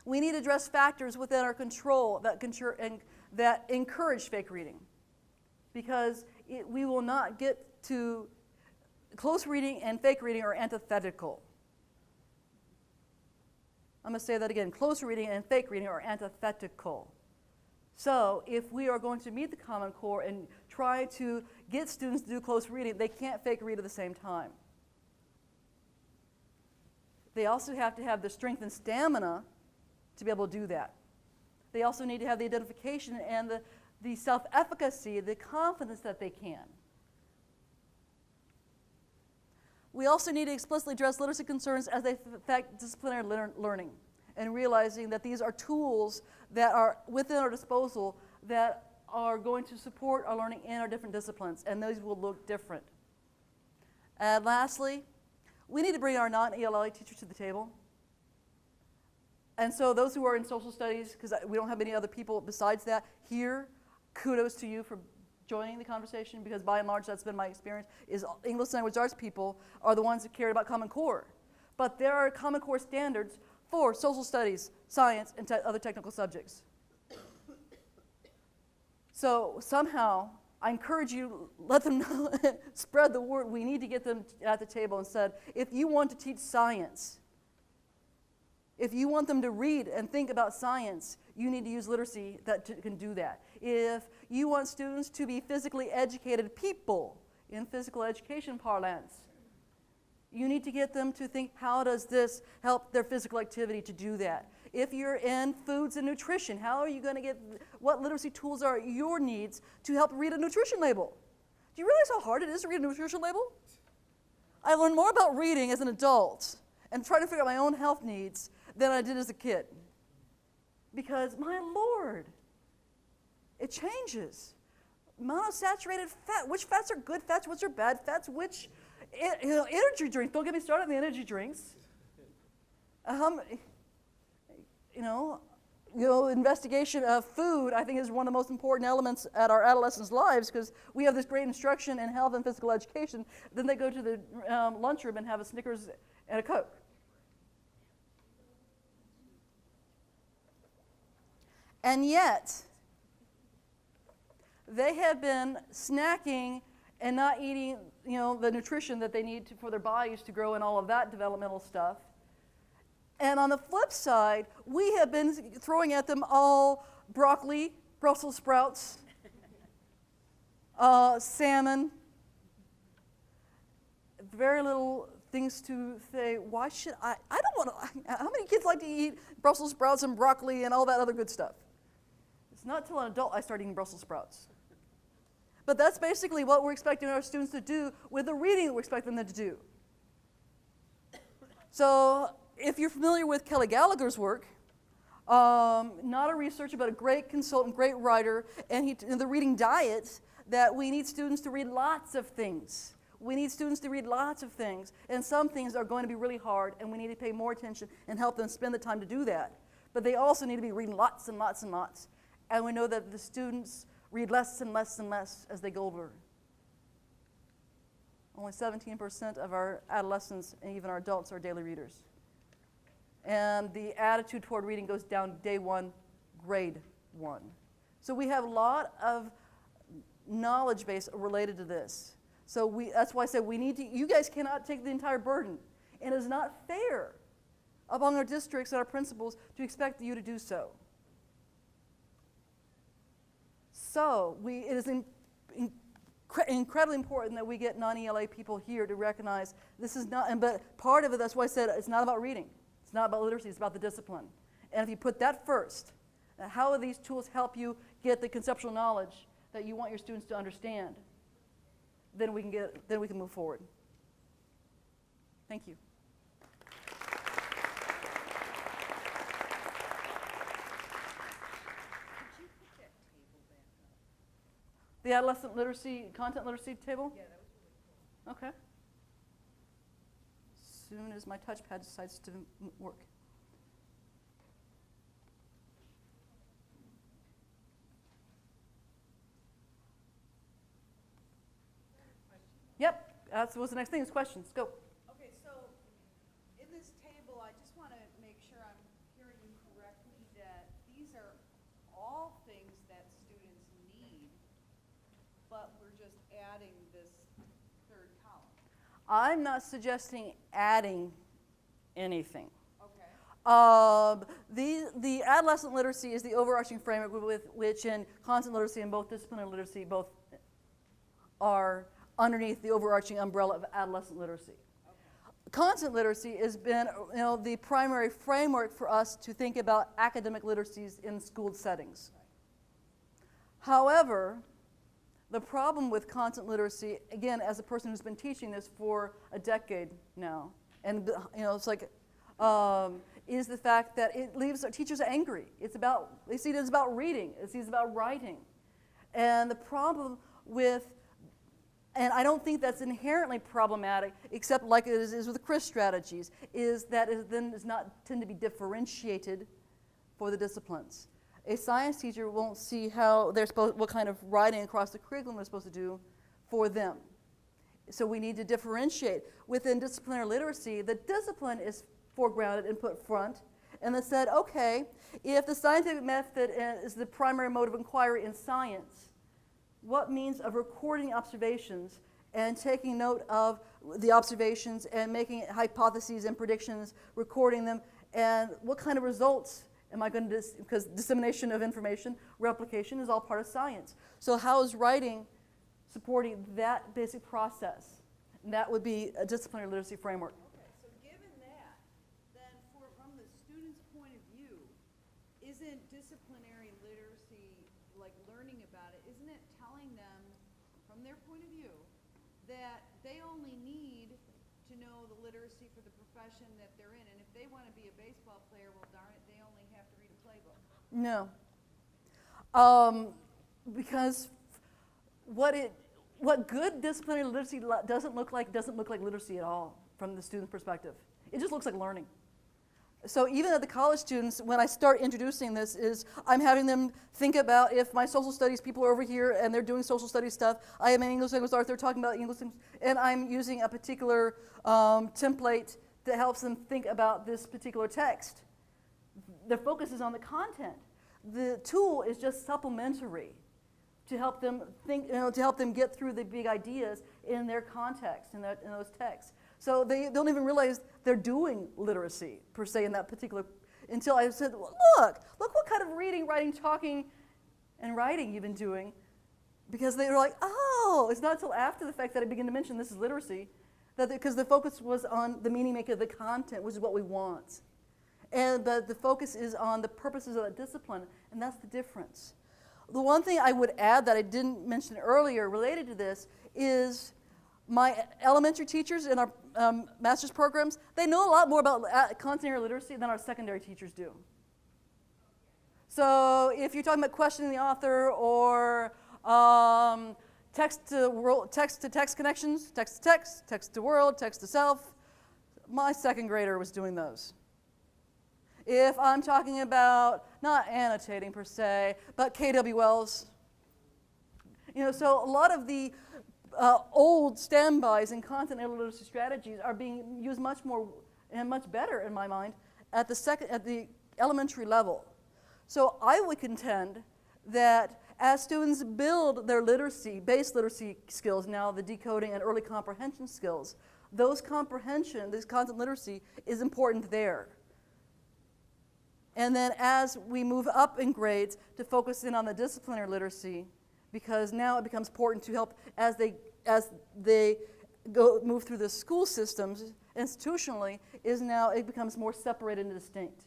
We need to address factors within our control that encourage fake reading, because we will not get to close reading and fake reading are antithetical. I'm going to say that again. Close reading and fake reading are antithetical. So if we are going to meet the Common Core and try to get students to do close reading, they can't fake read at the same time. They also have to have the strength and stamina to be able to do that. They also need to have the identification and the self-efficacy, the confidence that they can. We also need to explicitly address literacy concerns as they affect disciplinary learning, and realizing that these are tools that are within our disposal that are going to support our learning in our different disciplines, and those will look different. And lastly, we need to bring our non-ELA teachers to the table. And so those who are in social studies, because we don't have any other people besides that here, kudos to you for joining the conversation, because by and large that's been my experience, is English language arts people are the ones that care about Common Core. But there are Common Core standards for social studies, science, and other technical subjects. So somehow, I encourage you, let them know, spread the word. We need to get them at the table and said, if you want to teach science, if you want them to read and think about science, you need to use literacy that can do that. If you want students to be physically educated people in physical education parlance, you need to get them to think, how does this help their physical activity to do that? If you're in foods and nutrition, how are you going to get, what literacy tools are your needs to help read a nutrition label? Do you realize how hard it is to read a nutrition label? I learned more about reading as an adult and trying to figure out my own health needs than I did as a kid. Because, my Lord, it changes. Monounsaturated fat, which fats are good fats, which are bad fats, which, energy drinks, don't get me started on the energy drinks. Investigation of food, I think, is one of the most important elements at our adolescents' lives because we have this great instruction in health and physical education. Then they go to the lunchroom and have a Snickers and a Coke. And yet, they have been snacking and not eating, the nutrition that they need for their bodies to grow and all of that developmental stuff. And on the flip side, we have been throwing at them all broccoli, Brussels sprouts, salmon, very little things to say, why should I don't want to, how many kids like to eat Brussels sprouts and broccoli and all that other good stuff? It's not until an adult I start eating Brussels sprouts. But that's basically what we're expecting our students to do with the reading that we're expecting them to do. So if you're familiar with Kelly Gallagher's work, not a researcher, but a great consultant, great writer, and in the reading diet, that we need students to read lots of things. We need students to read lots of things, and some things are going to be really hard, and we need to pay more attention and help them spend the time to do that. But they also need to be reading lots and lots and lots. And we know that the students read less and less and less as they go older. Only 17% of our adolescents and even our adults are daily readers. And the attitude toward reading goes down day one, grade one. So we have a lot of knowledge base related to this. So that's why I said you guys cannot take the entire burden. And it is not fair among our districts and our principals to expect you to do so. So it is incredibly important that we get non-ELA people here to recognize this is not, but part of it, that's why I said it's not about reading. It's not about literacy, it's about the discipline. And if you put that first, how will these tools help you get the conceptual knowledge that you want your students to understand? Then we can move forward. Thank you. The adolescent literacy, content literacy table? Yeah, that was really cool. Okay. As soon as my touchpad decides to work. Yep, that was the next thing, is questions. Go. Okay, so in this table, I just want to make sure I'm hearing you correctly that these are all things that students need, but we're just adding this third column. I'm not suggesting adding anything. Okay. The adolescent literacy is the overarching framework with which in content literacy and both disciplinary literacy both are underneath the overarching umbrella of adolescent literacy. Okay. Content literacy has been the primary framework for us to think about academic literacies in school settings. Right. However, the problem with content literacy, again, as a person who's been teaching this for a decade now, and it's like, is the fact that it leaves our teachers angry. They see it as about reading, they see it as about writing. And the problem with, and I don't think that's inherently problematic, except like it is with the CRIS strategies, is that it then does not tend to be differentiated for the disciplines. A science teacher won't see what kind of writing across the curriculum they're supposed to do for them. So we need to differentiate. Within disciplinary literacy, the discipline is foregrounded and put front, and then said, okay, if the scientific method is the primary mode of inquiry in science, what means of recording observations and taking note of the observations and making hypotheses and predictions, recording them, and what kind of results am I going to, because dissemination of information, replication is all part of science. So how is writing supporting that basic process? And that would be a disciplinary literacy framework. Okay, so given that, then from the student's point of view, isn't disciplinary literacy, like learning about it, isn't it telling them, from their point of view, that they only need know the literacy for the profession that they're in. And if they want to be a baseball player, well, darn it, they only have to read a playbook. No. Because what good disciplinary literacy doesn't look like literacy at all from the student's perspective. It just looks like learning. So even at the college students, when I start introducing this, I'm having them think about if my social studies people are over here and they're doing social studies stuff. I am an English language arts, they're talking about English, and I'm using a particular template that helps them think about this particular text. Their focus is on the content. The tool is just supplementary to help them think, to help them get through the big ideas in their context, in those texts. So they don't even realize they're doing literacy, per se, in that particular, until I said, well, look what kind of reading, writing, talking, and writing you've been doing. Because they were like, oh, it's not until after the fact that I begin to mention this is literacy, because the focus was on the meaning making of the content, which is what we want. And the focus is on the purposes of that discipline, and that's the difference. The one thing I would add that I didn't mention earlier related to this is my elementary teachers in our master's programs, they know a lot more about content area literacy than our secondary teachers do. So if you're talking about questioning the author or text to text connections, text to text, text to world, text to self, my second grader was doing those. If I'm talking about not annotating per se, but K.W. Wells, so a lot of the old standbys and content area literacy strategies are being used much more and much better, in my mind, at the elementary level. So I would contend that as students build their base literacy skills, now the decoding and early comprehension skills, this content literacy is important there. And then as we move up in grades to focus in on the disciplinary literacy, because now it becomes important to help as they move through the school systems institutionally, it becomes more separated and distinct.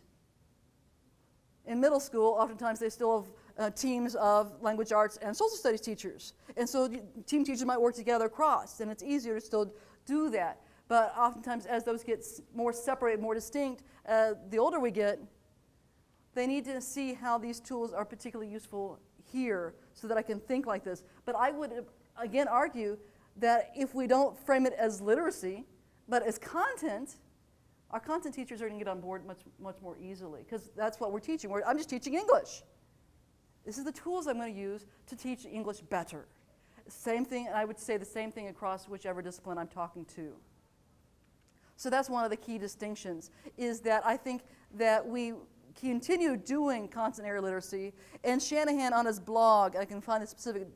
In middle school, oftentimes they still have teams of language arts and social studies teachers. And so team teachers might work together across, and it's easier to still do that. But oftentimes as those get more separated, more distinct, the older we get, they need to see how these tools are particularly useful here so that I can think like this. But I would, again, argue that if we don't frame it as literacy, but as content, our content teachers are going to get on board much more easily, because that's what we're teaching. I'm just teaching English. This is the tools I'm going to use to teach English better. Same thing, and I would say the same thing across whichever discipline I'm talking to. So that's one of the key distinctions, is that I think that we continue doing content area literacy, and Shanahan on his blog, I can find the specific,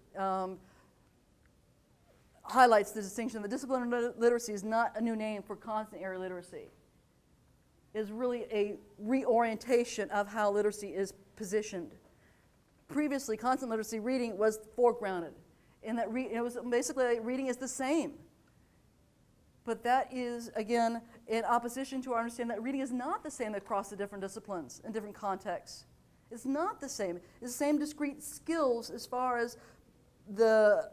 highlights the distinction that disciplinary literacy is not a new name for content area literacy. It is really a reorientation of how literacy is positioned. Previously, content literacy reading was foregrounded, and that it was basically reading is the same. But that is, again, in opposition to our understanding that reading is not the same across the different disciplines and different contexts. It's not the same. It's the same discrete skills as far as the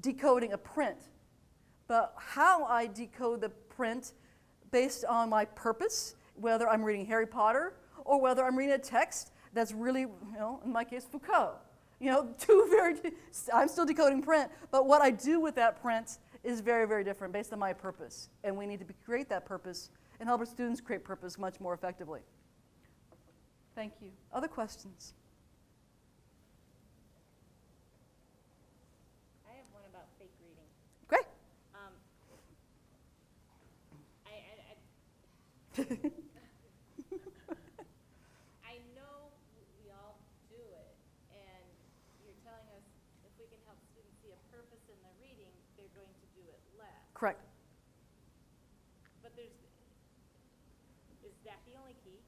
decoding a print. But how I decode the print based on my purpose, whether I'm reading Harry Potter or whether I'm reading a text that's really, in my case, Foucault. I'm still decoding print, but what I do with that print is very, very different based on my purpose. And we need to create that purpose and help our students create purpose much more effectively. Thank you. Other questions? I have one about fake reading. Great. I know we all do it, and you're telling us if we can help students see a purpose in the reading, they're going to do it less. Correct. But is that the only key?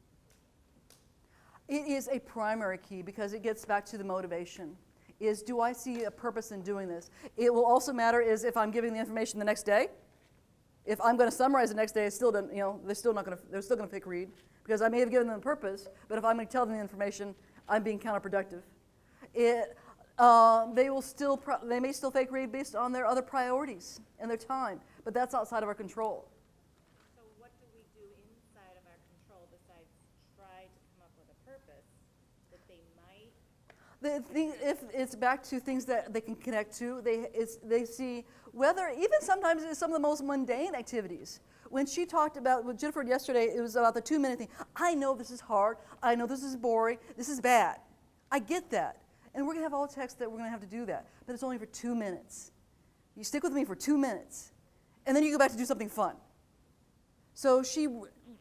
It is a primary key because it gets back to the motivation. Do I see a purpose in doing this? It will also matter is if I'm giving the information the next day. If I'm going to summarize the next day, they're still going to pick read because I may have given them a purpose, but if I'm going to tell them the information, I'm being counterproductive. They may still fake read based on their other priorities and their time, but that's outside of our control. If it's back to things that they can connect to, they see whether, even sometimes it's some of the most mundane activities. When she talked about, with Jennifer yesterday, it was about the 2-minute thing. I know this is hard. I know this is boring. This is bad. I get that. And we're going to have all the text that we're going to have to do that. But it's only for 2 minutes. You stick with me for 2 minutes. And then you go back to do something fun. So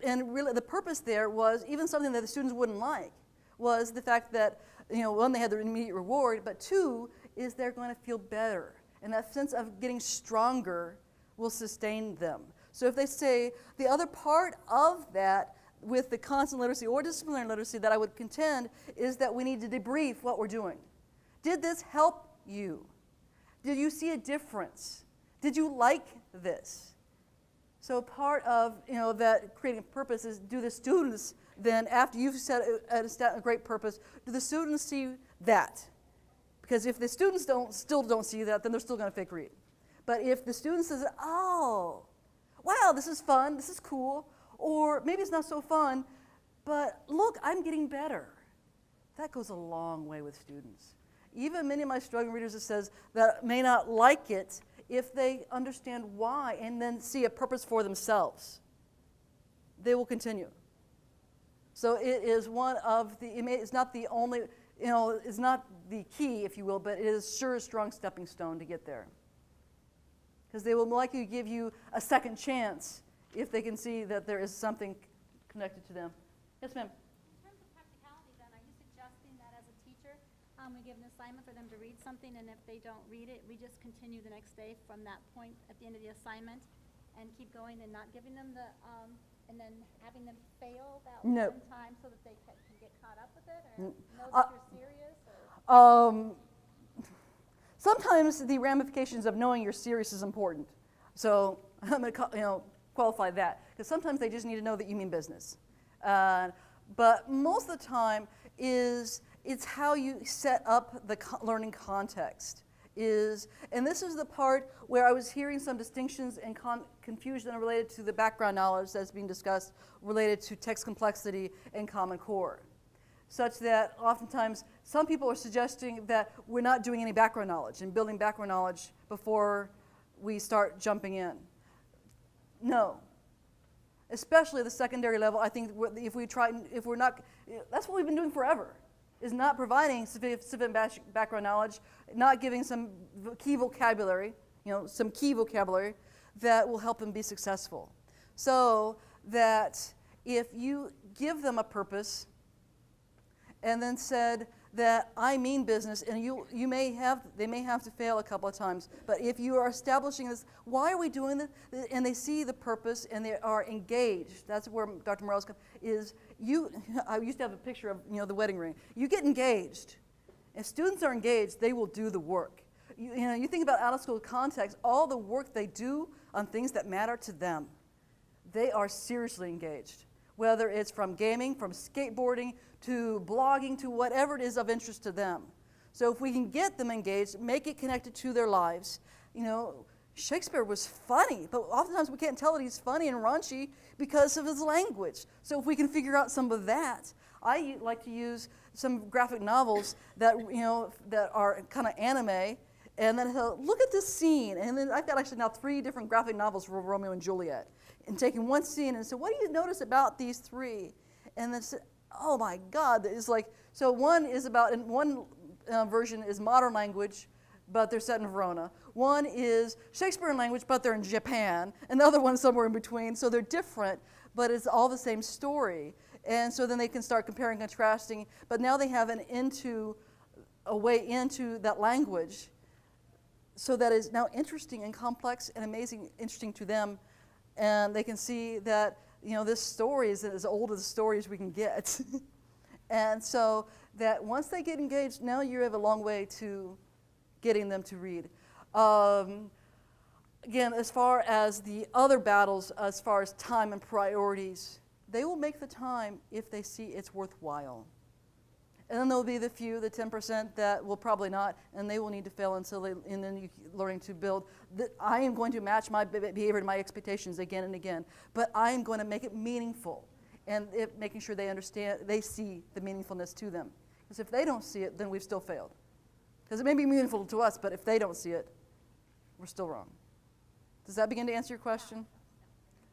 and really the purpose there was, even something that the students wouldn't like, was the fact that, one, they had the immediate reward, but two, is they're going to feel better. And that sense of getting stronger will sustain them. So if they say, the other part of that with the constant literacy or disciplinary literacy that I would contend is that we need to debrief what we're doing. Did this help you? Did you see a difference? Did you like this? So part of that creating a purpose is, do the students then, after you've set a great purpose, do the students see that? Because if the students still don't see that, then they're still going to fake read. But if the student says, oh, wow, this is fun, this is cool, or maybe it's not so fun, but look, I'm getting better. That goes a long way with students. Even many of my struggling readers that says that may not like it if they understand why and then see a purpose for themselves. They will continue. So it is one of it's not the only, it's not the key, if you will, but it is sure a strong stepping stone to get there. Because they will likely give you a second chance if they can see that there is something connected to them. Yes, ma'am? In terms of practicality, then, are you suggesting that as a teacher, we give an assignment for them to read something, and if they don't read it, we just continue the next day from that point at the end of the assignment and keep going and not giving them the, and then having them fail that No. one time so that they can get caught up with it, or know that you're serious? Or? Sometimes the ramifications of knowing you're serious is important. So I'm going to qualify that, because sometimes they just need to know that you mean business. But most of the time it's how you set up the learning context. And this is the part where I was hearing some distinctions and confusion related to the background knowledge that's being discussed, related to text complexity and Common Core. Such that oftentimes some people are suggesting that we're not doing any background knowledge and building background knowledge before we start jumping in. No. Especially at the secondary level, I think if we're not, that's what we've been doing forever, is not providing sufficient background knowledge, not giving some key vocabulary, some key vocabulary that will help them be successful. So that if you give them a purpose and then said that I mean business, and they may have to fail a couple of times, but if you are establishing this, why are we doing this? And they see the purpose and they are engaged. That's where Dr. Morales comes, I used to have a picture of the wedding ring. You get engaged. If students are engaged, they will do the work. You think about out of school context, all the work they do on things that matter to them, they are seriously engaged. Whether it's from gaming, from skateboarding, to blogging, to whatever it is of interest to them. So if we can get them engaged, make it connected to their lives. Shakespeare was funny, but oftentimes we can't tell that he's funny and raunchy because of his language. So if we can figure out some of that, I like to use some graphic novels that that are kind of anime, and then look at this scene. And then I've got actually now 3 different graphic novels for Romeo and Juliet, and taking one scene and say, what do you notice about these 3? And then say, oh my God, it's like, so one is about, and one version is modern language, but they're set in Verona. One is Shakespearean language, but they're in Japan. And the other one's somewhere in between. So they're different, but it's all the same story. And so then they can start comparing, contrasting, but now they have a way into that language, so that is now interesting and complex and amazing, interesting to them. And they can see that this story is as old as the stories we can get. And so that once they get engaged, now you have a long way to getting them to read. Again, as far as the other battles, as far as time and priorities, they will make the time if they see it's worthwhile. And then there'll be the few, the 10% that will probably not, and they will need to fail and then you learning to build. I am going to match my behavior to my expectations again and again, but I am going to make it meaningful, and making sure they understand, they see the meaningfulness to them. Because if they don't see it, then we've still failed. Because it may be meaningful to us, but if they don't see it, we're still wrong. Does that begin to answer your question?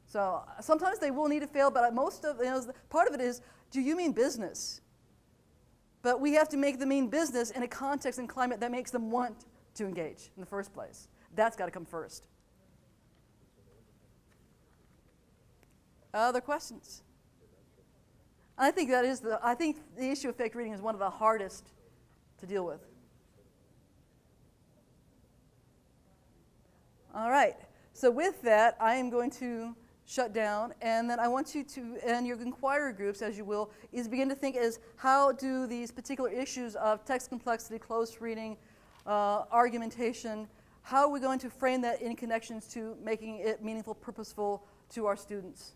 So sometimes they will need to fail, but most of, part of it is, do you mean business? But we have to make them mean business in a context and climate that makes them want to engage in the first place. That's got to come first. Other questions? I think the issue of fake reading is one of the hardest to deal with. All right. So with that, I am going to shut down, and then I want you to, and your inquiry groups, as you will, is begin to think as how do these particular issues of text complexity, close reading, argumentation, how are we going to frame that in connections to making it meaningful, purposeful to our students?